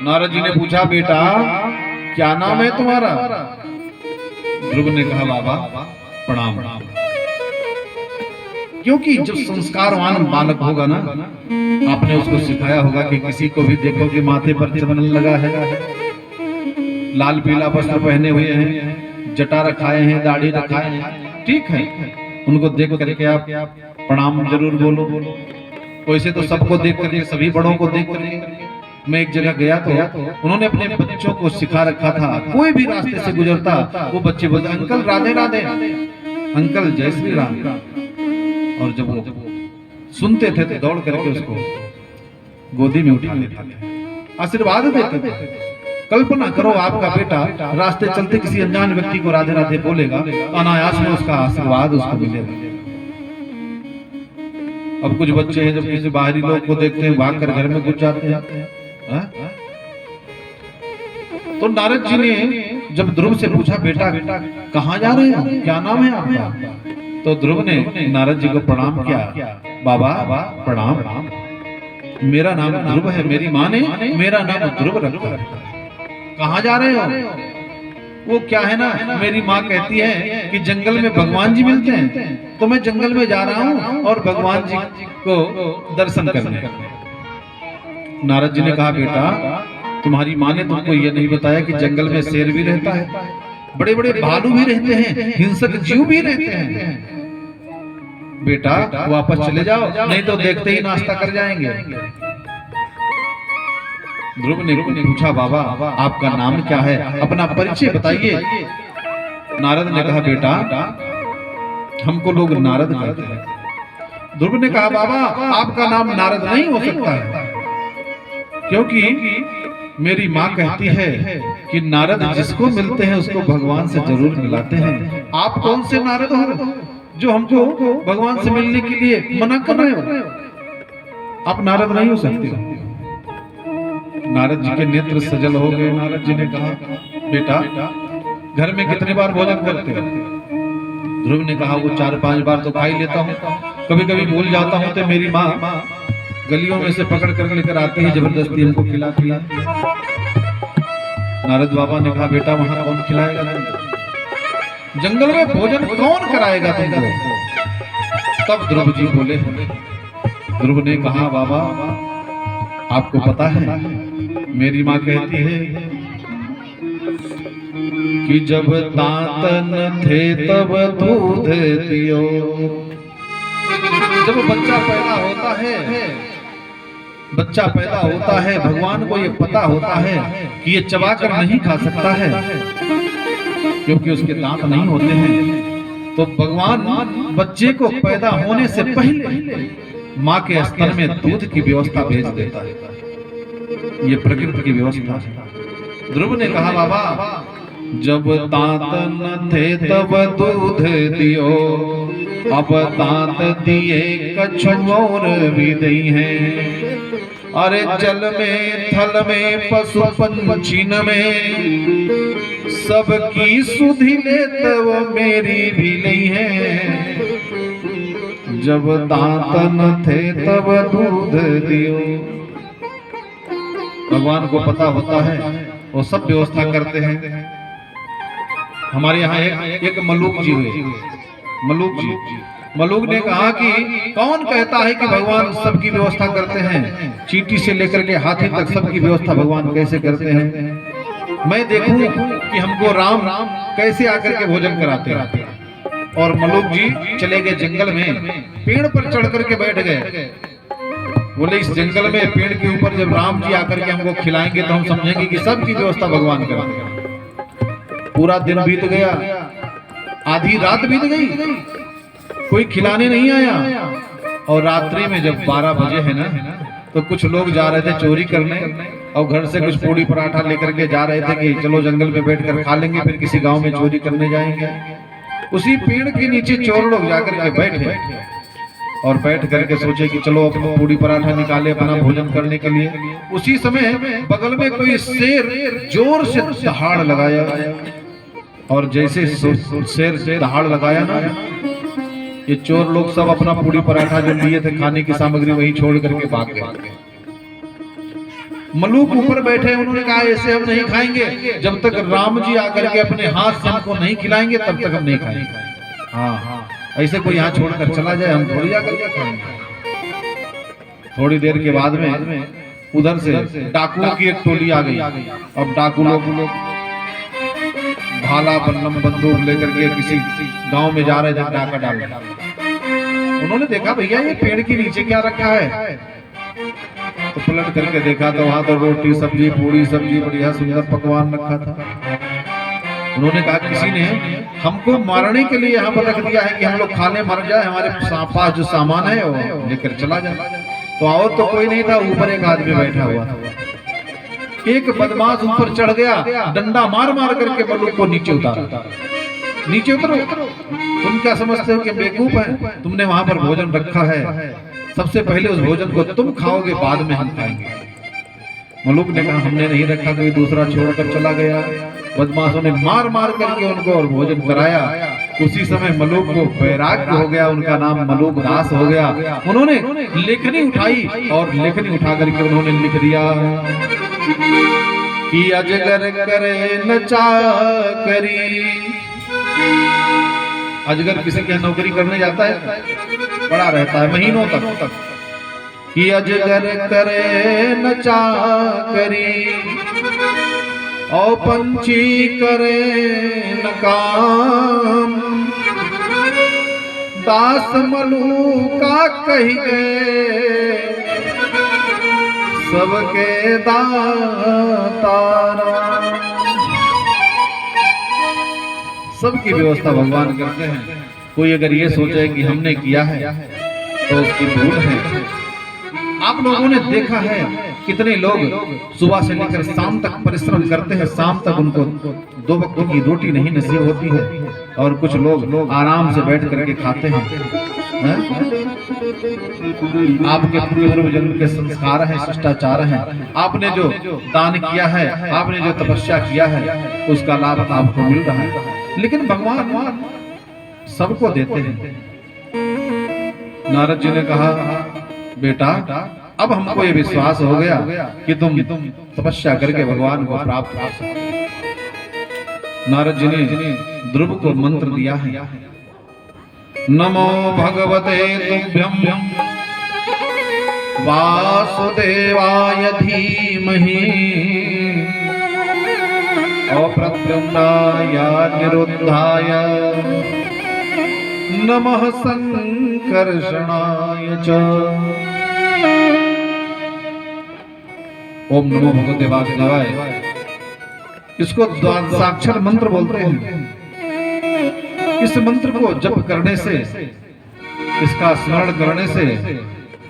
नारद जी ने पूछा, बेटा क्या नाम है तुम्हारा? ध्रुव ने कहा, बाबा प्रणाम। क्योंकि जब संस्कारवान बालक होगा ना, आपने उसको सिखाया होगा कि किसी को भी देखो कि माथे पर चंदन लगा है, लाल पीला वस्त्र पहने हुए हैं, जटा रखाए हैं, दाढ़ी रखाए हैं, ठीक है, उनको देख करके आप प्रणाम जरूर बोलो। वैसे तो सबको देख करके, सभी बड़ों को देख करके। मैं एक जगह गया तो उन्होंने अपने बच्चों को सिखा रखा था, कोई भी रास्ते से गुजरता वो बच्चे बोलते, अंकल राधे राधे, अंकल जय श्री राम। और जब वो सुनते थे तो दौड़ करके उसको गोदी में उठा लेते थे, आशीर्वाद देते थे। कल्पना करो आपका बेटा रास्ते चलते किसी अनजान व्यक्ति को राधे राधे बोलेगा, अनायास में उसका आशीर्वाद उसको मिलेगा। अब कुछ बच्चे हैं जब किसी बाहरी लोग को देखते हैं भाग कर घर में घुस जाते हैं। तो नारद जी ने जब ध्रुव से पूछा, बेटा कहाँ जा रहे हो, क्या नाम है आपका? तो ध्रुव ने नारद जी को प्रणाम किया, बाबा प्रणाम, मेरा नाम ध्रुव है, मेरी माँ ने मेरा नाम ध्रुव रखा। कहाँ जा रहे हो? वो क्या है ना, मेरी माँ कहती है कि जंगल में भगवान जी मिलते हैं, तो मैं जंगल में जा रहा हूँ और भगवान जी को दर्शन करने। नारद जी ने कहा, बेटा तुम्हारी माँ ने तुमको ये नहीं बताया कि जंगल में शेर भी रहता है, बड़े बड़े भालू भी रहते हैं, हिंसक जीव भी रहते हैं। बेटा वापस चले जाओ, नहीं तो देखते ही नाश्ता कर जाएंगे। ध्रुव ने पूछा, बाबा आपका नाम क्या है, अपना परिचय बताइए। नारद ने कहा, बेटा हमको लोग नारद कहते हैं। ध्रुव ने कहा, बाबा आपका नाम नारद नहीं हो सकता है, क्योंकि मेरी माँ कहती है कि नारद जिसको मिलते हैं उसको भगवान से जरूर मिलाते हैं। आप कौन से नारद हो जो हमको भगवान से मिलने के लिए मना कर रहे हो? आप नारद नहीं हो सकते हो। नारद जी के नेत्र सजल हो गए। नारद जी ने कहा, बेटा घर में कितनी बार भोजन करते हो? ध्रुव ने कहा, वो 4-5 बार तो खा ही लेता हूँ, कभी कभी भूल जाता हूँ तो मेरी माँ गलियों में से पकड़ कर लेकर आती है, जबरदस्ती हमको खिलाती है। नारद बाबा ने कहा, बेटा वहां कौन खिलाएगा तुमको? जंगल में भोजन कौन कराएगा तुमको? तब ध्रुव जी बोले। ध्रुव ने कहा, बाबा आपको पता है मेरी माँ कहती है कि जब दांतन थे तब दूध दियो। जब बच्चा पैदा होता है बच्चा पैदा होता है, भगवान को ये पता होता है कि ये चबाकर नहीं खा सकता है क्योंकि उसके दांत नहीं होते हैं। तो भगवान बच्चे को पैदा होने से पहले माँ के स्तन में दूध की व्यवस्था भेज देता है। ये प्रकृति की व्यवस्था है। ध्रुव ने कहा, बाबा जब दांत न थे तब दूध दियो, अब दांत दिए कछु और भी दई हैं। अरे जल में थल में पशु पंछीन में सबकी सुधि ले वो मेरी भी नहीं है। जब दांत न थे तब दूध दियो। भगवान को पता होता है, वो सब व्यवस्था करते हैं। हमारे यहाँ एक मलूक जी हुए, मलूक ने कहा कि कौन कहता है कि भगवान सबकी व्यवस्था करते हैं? चींटी से लेकर के हाथी तक सबकी व्यवस्था भगवान कैसे करते हैं? मैं देखूं कि हमको राम कैसे आकर के भोजन कराते हैं। और मलूक जी चले गए जंगल में, पेड़ पर चढ़ करके बैठ गए। बोले इस जंगल में पेड़ के ऊपर जब राम जी आकर के हमको खिलाएंगे तो हम समझेंगे कि सबकी व्यवस्था भगवान करते हैं। पूरा दिन बीत गया, आधी रात बीत गई, कोई खिलाने नहीं आया। और रात्रि में जब 12 बजे है ना, तो कुछ लोग जा रहे थे चोरी करने और घर से कुछ पूड़ी पराठा लेकर के जा रहे थे कि चलो जंगल में बैठकर खा लेंगे, फिर किसी गांव में चोरी करने जाएंगे। उसी पेड़ के नीचे चोर लोग जाकर के बैठे और बैठ करके सोचे कि चलो अपना पूड़ी पराठा निकाले अपना भोजन करने के लिए। उसी समय बगल में कोई शेर जोर से दहाड़ लगाया और जैसे शेर दहाड़ लगाया ना, ये चोर लोग सब अपना पूड़ी पराठा जो लिए थे खाने की सामग्री वही छोड़ करके भाग गए। मलूक ऊपर बैठे, उन्होंने कहा ऐसे हम नहीं खाएंगे, जब तक राम जी आकर के अपने हाथ से हमको नहीं खिलाएंगे तब तक हम नहीं खाएंगे। हाँ, ऐसे कोई यहाँ छोड़कर चला जाए हम थोड़ी आकर के खाएंगे। थोड़ी देर के बाद में उधर से डाकुओं की एक टोली आ गई। अब डाकू लोग भाला बल्लम बंदूक लेकर के किसी गांव में जा रहे थे डाका डाल। उन्होंने देखा भैया ये पेड़ के नीचे क्या रखा है, तो पलट करके देखा तो वहां तो रोटी सब्जी पूरी सब्जी बढ़िया सुंदर पकवान रखा था। उन्होंने कहा किसी ने हमको मारने के लिए यहाँ पर रख दिया है कि हम लोग खाने मर जाए, हमारे पास जो सामान है वो लेकर चला जाए। तो और तो कोई नहीं था, ऊपर एक आदमी बैठा हुआ था। एक बदमाश ऊपर चढ़ गया, डंडा मार मार करके मलूक को नीचे उतारा। नीचे उतरो, तुम क्या समझते हो कि बेवकूफ है? तुमने वहां पर भोजन रखा है, सबसे पहले उस भोजन को तुम खाओगे, बाद में हम खाएंगे। मलूक ने कहा हमने नहीं रखा, कोई दूसरा छोड़कर चला गया। बदमाशों ने मार मार करके उनको और भोजन कराया। उसी समय मलूक को वैराग्य हो गया, उनका नाम मलूक दास हो गया। उन्होंने लेखनी उठाई और लेखनी उठा करके उन्होंने लिख दिया कि अजगर करे न चाकरी। अजगर किसी के नौकरी करने जाता है, पड़ा रहता है महीनों तक। कि अजगर करे न चाकरी और पंछी करे न काम, दास मलूका कही गए सबके दातारा। सबकी व्यवस्था भगवान करते हैं। कोई अगर ये सोचे कि हमने किया है तो उसकी भूल है। आप लोगों ने देखा है कितने लोग सुबह से लेकर शाम तक परिश्रम करते हैं, शाम तक उनको 2 वक्त की रोटी नहीं नसीब होती है, और कुछ लोग आराम से बैठ करके खाते हैं। आपके पूर्व जन्म के संस्कार हैं, शिष्टाचार हैं, आपने जो दान किया है, आपने जो तपस्या किया है, उसका लाभ आपको मिल रहा है। लेकिन भगवान सबको देते हैं। नारद जी ने कहा बेटा अब हमको ये विश्वास हो गया कि तुम तपस्या करके भगवान को प्राप्त कर सकते। नारद जी ने ध्रुव को मंत्र दिया है, नमो भगवते तुभ्यं वासुदेवाय धीमहि अप्रद्युम्नाय निरुद्धाय नमः संकर्षणाय च। ओम नमो भगवते वासुदेवाय। इसको द्वादशाक्षर मंत्र बोलते हैं। इस मंत्र को जप करने से, इसका स्मरण करने से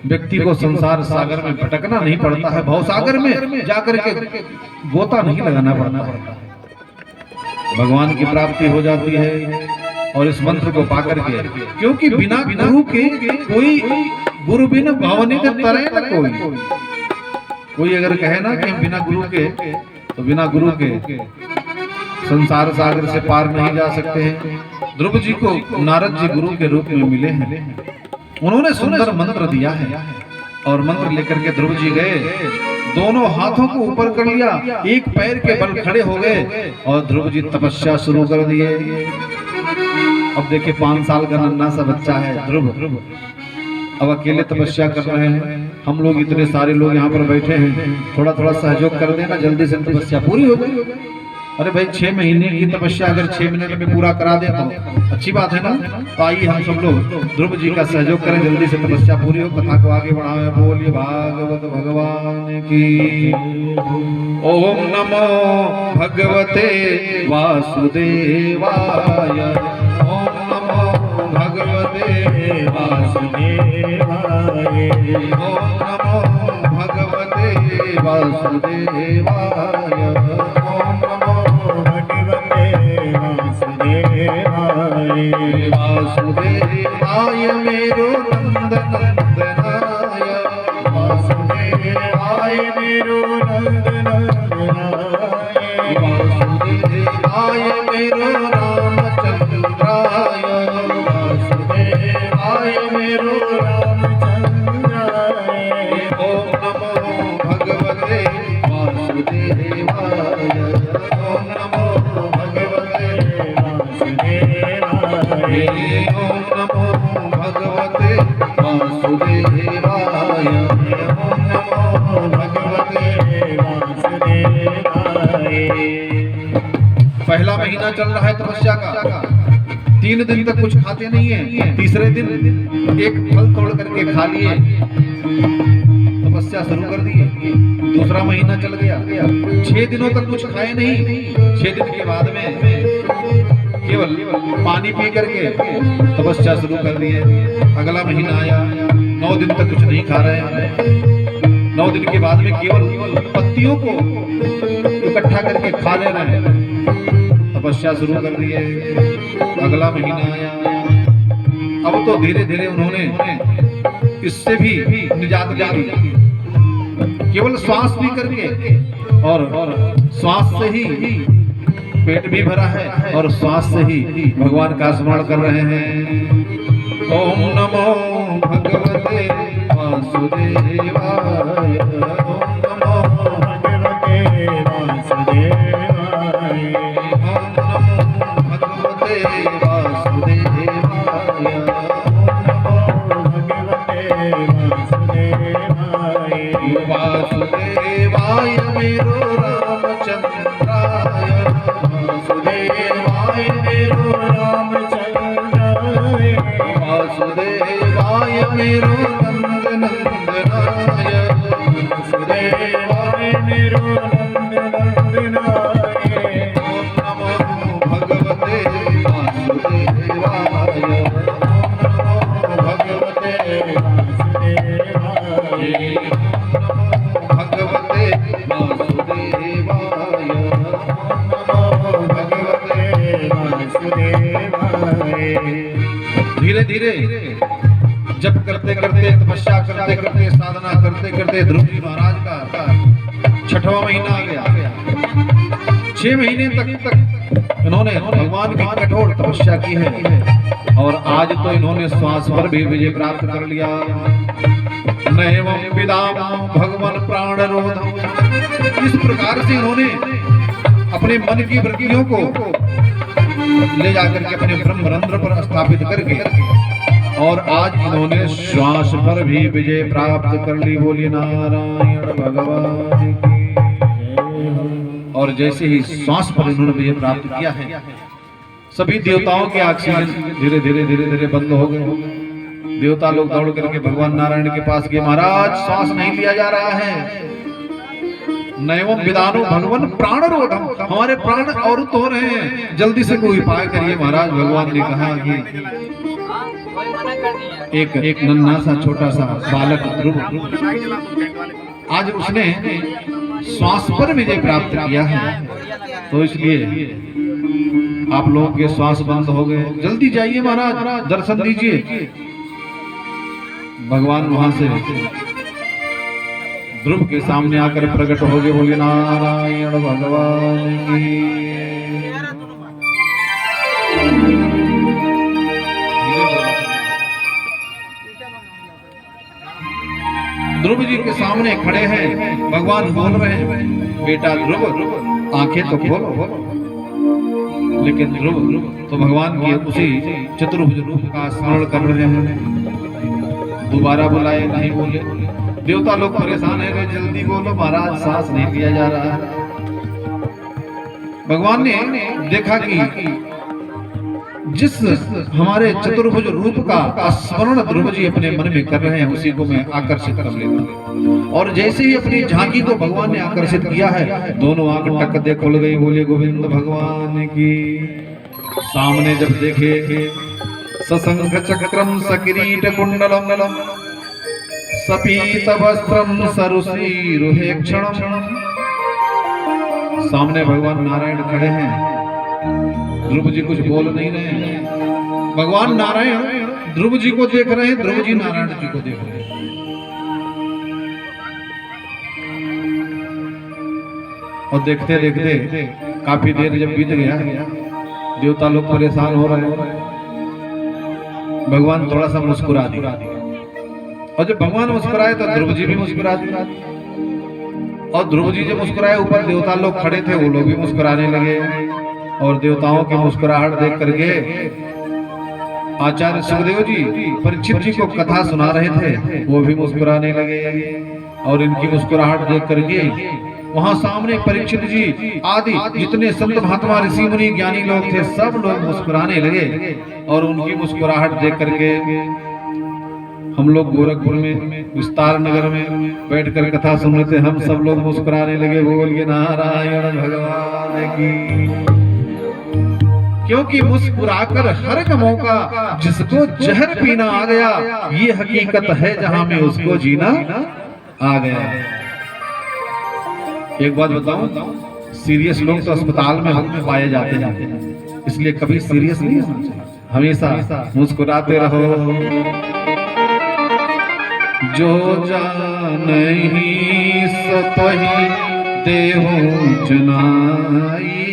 व्यक्ति को संसार सागर में भटकना नहीं पड़ता है, भव सागर में जाकर के गोता नहीं लगाना पड़ता है, भगवान की प्राप्ति हो जाती है। और इस मंत्र को पाकर के, क्योंकि बिना गुरु के कोई, गुरु बिना भवनित तरे न कोई अगर कहे ना कि हम बिना गुरु के, तो बिना गुरु के संसार सागर से पार नहीं जा सकते हैं। ध्रुव जी को नारद जी गुरु के रूप में मिले हैं, उन्होंने सुंदर मंत्र दिया है और मंत्र लेकर के ध्रुव जी गए, दोनों हाथों को ऊपर कर लिया, एक पैर के बल खड़े हो गए और ध्रुव जी तपस्या शुरू कर दिए। अब देखिए 5 साल का नन्हा सा बच्चा है ध्रुव, अब अकेले तपस्या कर रहे हैं। हम लोग इतने सारे लोग यहाँ पर बैठे हैं, थोड़ा थोड़ा सहयोग कर देना, जल्दी से तपस्या पूरी हो गई। अरे भाई 6 महीने की तपस्या अगर 6 मिनट में पूरा करा दे तो अच्छी बात है ना। तो आइए हम सब लोग ध्रुव जी का सहयोग करें, जल्दी से तपस्या पूरी हो, कथा को आगे बढ़ाएं। बोलिए भागवत भगवान की। ओम नमो भगवते वासुदेवाय। ओम नमो भगवते वासुदेवाय। ओम नमो भगवते वासुदेवाय। वासुदेवाय मेरो नंद नंदनाय। वासुदेवाय मेरो नंद नंदनाय। वासुदेवाय मेरो रामचंद्राय। वासुदेवाय मेरो रामचंद्राय। ओम नमो भगवते वासुदेवाय। ओम नमो भगवते वासुदेवाय। ओम नमो भगवते वासुदेवाय। ओम नमो भगवते वासुदेवाय। पहला महीना चल रहा है तपस्या का, 3 दिन तक कुछ खाते नहीं है, तीसरे दिन एक फल तोड़ करके खा लिए, तपस्या शुरू कर दी। दूसरा महीना चल गया, 6 दिनों तक कुछ खाए नहीं, 6 दिन के बाद में केवल पानी पी करके तपस्या शुरू कर दिए। अगला महीना आया, 9 दिन तक कुछ नहीं खा रहे हैं, 9 दिन के बाद में केवल पत्तियों को इकट्ठा करके खा ले रहे हैं, तपस्या शुरू कर दिए। अगला महीना आया, अब तो धीरे धीरे उन्होंने इससे भी निजात ली, केवल श्वास पी करके, और श्वास से ही पेट भी भरा है और श्वास से ही भगवान का स्मरण कर रहे हैं। ओम नमो भगवते वासुदेवाय। ओम नमो भगवते वासुदेवाय। ओम नमो भगवते वासुदेवाय। वासुदेवाय मेरो रामचंद्राय। वासुदेवाय मेरो रामचंद्राय। वासुदेवाय मेरो नंद नंदनाय। वासुदेवाय मेरो नंद नंदनाय। ओम नमो भगवते वासुदेवाय। ओम नमो भगवते वासुदेवाय। भगवते वासुदेवाय। भगवते वासुदेवाय। धीरे धीरे जप करते करते, तपस्या करते करते, साधना करते करते ध्रुव जी महाराज का 6वां महीना आ गया। 6 महीने तक इन्होंने भगवान की कठोर तपस्या की है और आज तो इन्होंने श्वास पर भी विजय प्राप्त कर लिया। नैवं विदाम भगवान प्राण रोधम। इस प्रकार से इन्होंने अपने मन की वृत्तियों को ले जाकर के अपने ब्रह्मरंध्र पर स्थापित करके, और आज इन्होंने श्वास पर भी विजय प्राप्त कर ली। बोलिए नारायण भगवान की। और जैसे ही श्वास पर इन्होंने विजय प्राप्त किया है, सभी देवताओं के ऑक्सीजन धीरे धीरे धीरे धीरे बंद हो गए। देवता लोग दौड़ करके भगवान नारायण के पास गए, महाराज श्वास नहीं लिया जा रहा है। नैवम विदानो भगवान प्राण रोधम, हमारे प्राण और तो रहे हैं, जल्दी से कोई उपाय करिए महाराज। भगवान ने कहा कि एक नन्हा सा छोटा सा बालक ध्रुव, आज उसने श्वास पर विजय प्राप्त किया है, तो इसलिए आप लोगों के श्वास बंद हो गए, जल्दी जाइए महाराज दर्शन दीजिए। भगवान वहां से ध्रुव के सामने आकर प्रकट हो गए, बोले नारायण भगवान की। ध्रुव जी के सामने खड़े हैं, भगवान बोल रहे हैं, बेटा ध्रुव आंखें तो खोलो। लेकिन ध्रुव तो भगवान के उसी चतुर्भुज रूप का स्मरण कर रहे हैं। दोबारा बुलाए, नहीं बोले। देवता लोग परेशान है, जल्दी बोलो महाराज, सांस नहीं लिया जा रहा है। भगवान ने देखा कि जिस हमारे चतुर्भुज रूप का स्मरण ध्रुव जी अपने मन में कर रहे हैं, उसी को मैं आकर्षित कर लेता हूं। और जैसे ही अपनी झांकी को भगवान ने आकर्षित किया है, दोनों आंख टक दे खुल गई, बोले गोविंद भगवान की। सामने जब देखे सशंख चक्रम सकिरीट कुंडलम सपीत वस्त्रम सरुषीरुहेक्षणम, सामने भगवान नारायण खड़े हैं। ध्रुव जी कुछ बोल नहीं रहे हैं, भगवान नारायण ध्रुव जी को देख रहे हैं, ध्रुव जी नारायण जी को देख रहे हैं। और देखते देखते काफी देर जब बीत गया, देवता लोग परेशान हो रहे हैं। भगवान थोड़ा सा मुस्कुरा दिया, और जब भगवान मुस्कुराए तो ध्रुव जी भी मुस्कुरा दिया। और ध्रुव जी जब मुस्कुराए, ऊपर देवता लोग खड़े थे, वो लोग भी मुस्कुराने लगे। और देवताओं की मुस्कुराहट देख करके आचार्य सुखदेव जी परीक्षित जी को कथा सुना रहे थे, वो भी मुस्कुराने लगे। और इनकी मुस्कुराहट देख करके वहां सामने परीक्षित जी आदि जितने संत महात्मा ऋषि मुनि ज्ञानी लोग थे, सब लोग मुस्कुराने लगे। और उनकी मुस्कुराहट देख करके हम लोग गोरखपुर में विस्तार नगर में बैठकर कथा सुन रहे थे, हम सब लोग मुस्कुराने लगे, बोल के नारायण भगवान की। क्योंकि मुस्कुराकर हर एक मौका जिसको जहर पीना आ गया, ये हकीकत है जहां में उसको जीना आ गया। एक बात बताऊं, सीरियस लोग तो अस्पताल में पाए जाते हैं, इसलिए कभी सीरियस नहीं होना चाहिए, हमेशा मुस्कुराते रहो। जो जानहि सतहि देहु जनाई,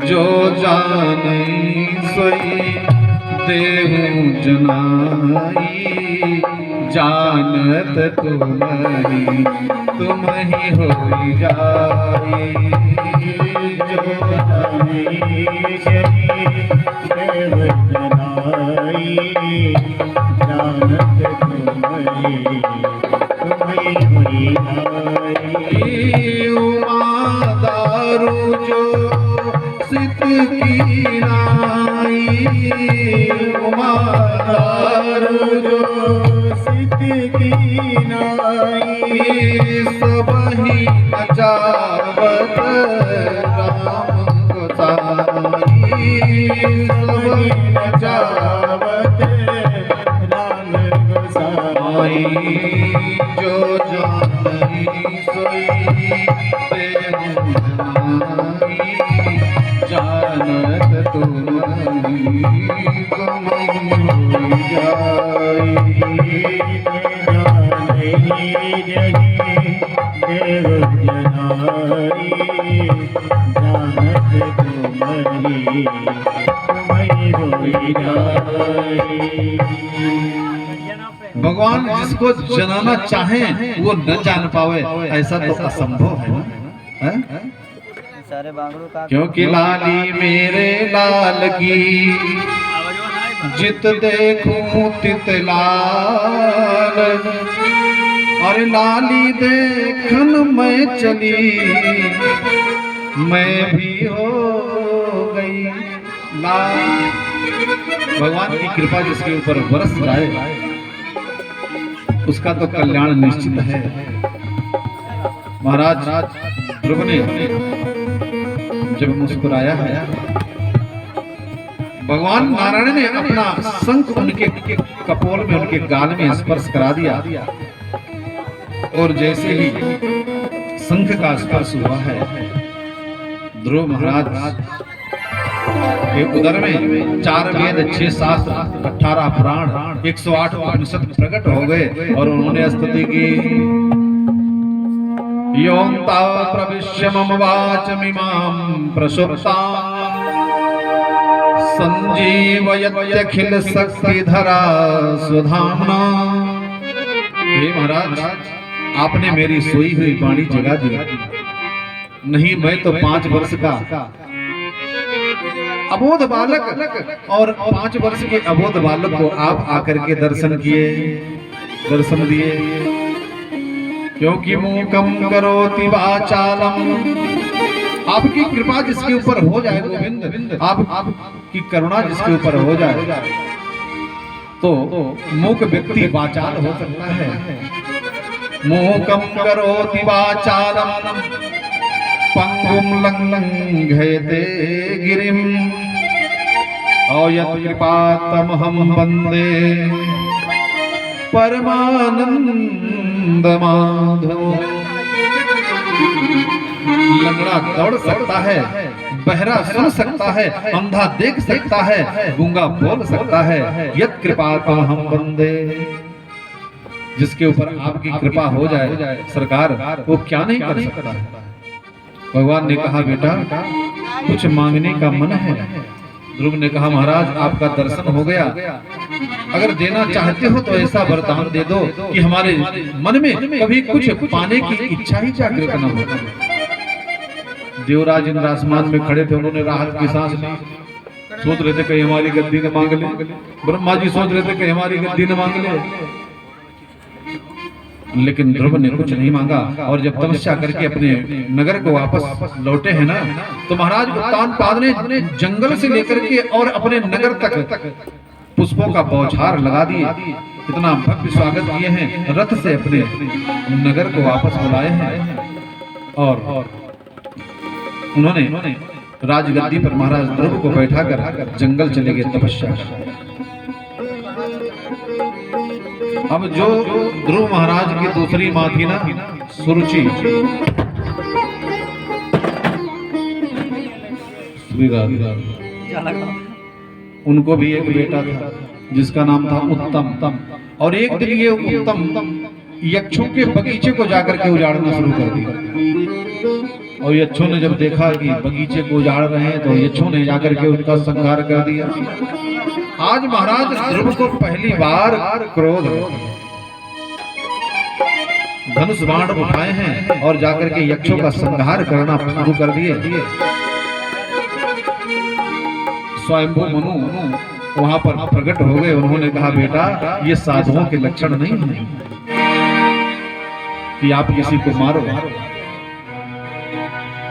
जो जानहि सोई देहु जनाई। जानत तुम्हारी तुम ही होई जाई। जो जानहि सोई देहु जनाई। जानत तुम्हारी तुम ही होई जाई। उमा दारू जो सित की नाई। उमा दारू जो सित की नाई। सबहि नचावत राम गोसाई। सबहि नचावत राम गोसाई। जो जानहि सोई देहु जनाई। जानत तुम्हारी तुम होई जाई। जानहि जहि देहु जनाई। जानत तुम्हारी तुम ही होई जाई। भगवान जिसको जनाना चाहे वो न जान पावे, ऐसा तो असंभव है ना, है? क्योंकि लाली मेरे लाल की जित देखूं तित लाल। और लाली देखन मैं चली, मैं भी हो गई लाल। भगवान की कृपा जिसके ऊपर बरस जाए, उसका तो कल्याण निश्चित है। महाराज ध्रुव ने जब मुस्कुराया है, भगवान नारायण ने अपना शंख उनके कपोल में, उनके गाल में स्पर्श करा दिया, और जैसे ही शंख का स्पर्श हुआ है, ध्रुव महाराज के उदर में 4 वेद, 6 शास्त्र, 18 पुराण, 108 उपनिषद प्रकट हो गए और उन्होंने स्तुति की। योऽन्ता प्रविश्य मम वाचमिमां प्रसुप्तां संजीवयत्यखिल शक्तिधरा सुधाम्ना। हे महाराज, आपने मेरी सोई हुई वाणी जगा दी। नहीं मैं तो 5 वर्ष का अबोध बालक, और 5 वर्ष के अबोध बालक को आप आकर के दर्शन किए, दर्शन दिए। क्योंकि मूकम करोति वाचालम, आपकी कृपा जिसके ऊपर हो जाए गोविंद, आपकी करुणा जिसके ऊपर हो जाए, तो मूक व्यक्ति वाचाल हो सकता है। मूकम करोति वाचालम पंगुम लंघयते गिरिम यत् कृपातमहं वन्दे परमानंद माधव। लंगड़ा दौड़ सकता है, बहरा सुन सकता है, अंधा देख सकता है, गूंगा बोल सकता है। यत् कृपातमहं वन्दे, जिसके ऊपर आपकी कृपा हो जाए सरकार, वो क्या नहीं कर सकता। भगवान ने कहा बेटा कुछ मांगने का मन है। ध्रुव ने कहा महाराज आपका दर्शन हो गया, अगर देना चाहते हो तो ऐसा वरदान दे दो कि हमारे मन में कभी कुछ पाने की इच्छा ही जागृत न हो। देवराज इंद्र आसमान में खड़े थे, उन्होंने राहत की सांस ली, सोच रहे थे कहीं हमारी गद्दी न मांग ले। ब्रह्मा जी सोच रहे थे कहीं हमारी गद्दी न मांग ले, लेकिन ध्रुव ने कुछ नहीं मांगा। और जब तपस्या करके अपने नगर को वापस लौटे हैं ना, तो महाराज उत्तानपाद ने जंगल से लेकर के और अपने नगर तक पुष्पों का बौछार लगा दिए। इतना भव्य स्वागत किए हैं, रथ से अपने नगर को वापस बुलाए हैं। और उन्होंने राजगद्दी पर महाराज ध्रुव को बैठाकर जंगल चले गए तपस्या। अब जो ध्रुव महाराज की दूसरी माँ थी ना सुरुचि, उनको भी एक बेटा था जिसका नाम था उत्तम। और एक दिन ये उत्तम यक्षों के बगीचे को जाकर के उजाड़ना शुरू कर दिया। और यक्षों ने जब देखा कि बगीचे को उजाड़ रहे हैं, तो यक्षों ने जाकर के उनका संहार कर दिया। आज महाराज ध्रुव को पहली बार क्रोध, धनुष बाण उठाए हैं और जाकर के यक्षों का संहार करना शुरू कर दिए। स्वयंभू मनु वहां पर प्रकट हो गए। उन्होंने कहा बेटा ये साधुओं के लक्षण नहीं है कि आप किसी को मारो।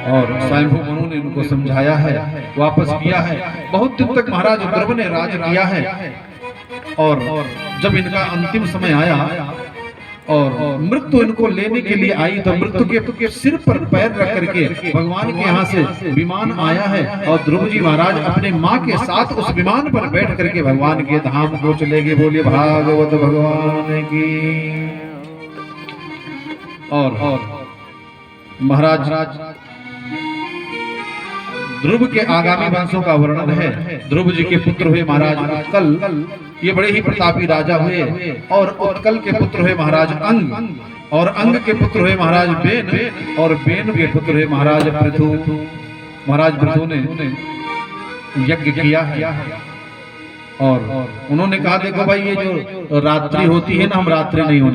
और स्वयंभू मनु ने उनको समझाया है, वापस किया है। बहुत दिन तक महाराज ध्रुव ने राज किया है। और जब इनका अंतिम समय आया और मृत्यु इनको लेने के लिए आई, तो मृत्यु के सिर पर पैर रख करके भगवान के यहाँ से विमान आया है। और ध्रुव जी महाराज अपने माँ के साथ उस विमान पर बैठ करके भगवान के धाम को चले गए। बोलिए भागवत भगवान की। और महाराज ध्रुव के आगामी वंशों का वर्णन है। ध्रुव जी के पुत्र हुए महाराज उत्कल, ये बड़े ही प्रतापी राजा हुए। और उत्कल के पुत्र हुए महाराज अंग, और अंग के पुत्र हुए महाराज बेन, और बेन के पुत्र हुए महाराज पृथु। महाराज पृथु ने यज्ञ किया है। और उन्होंने कहा देखो भाई ये जो रात्रि होती है ना, हम रात्रि नहीं होने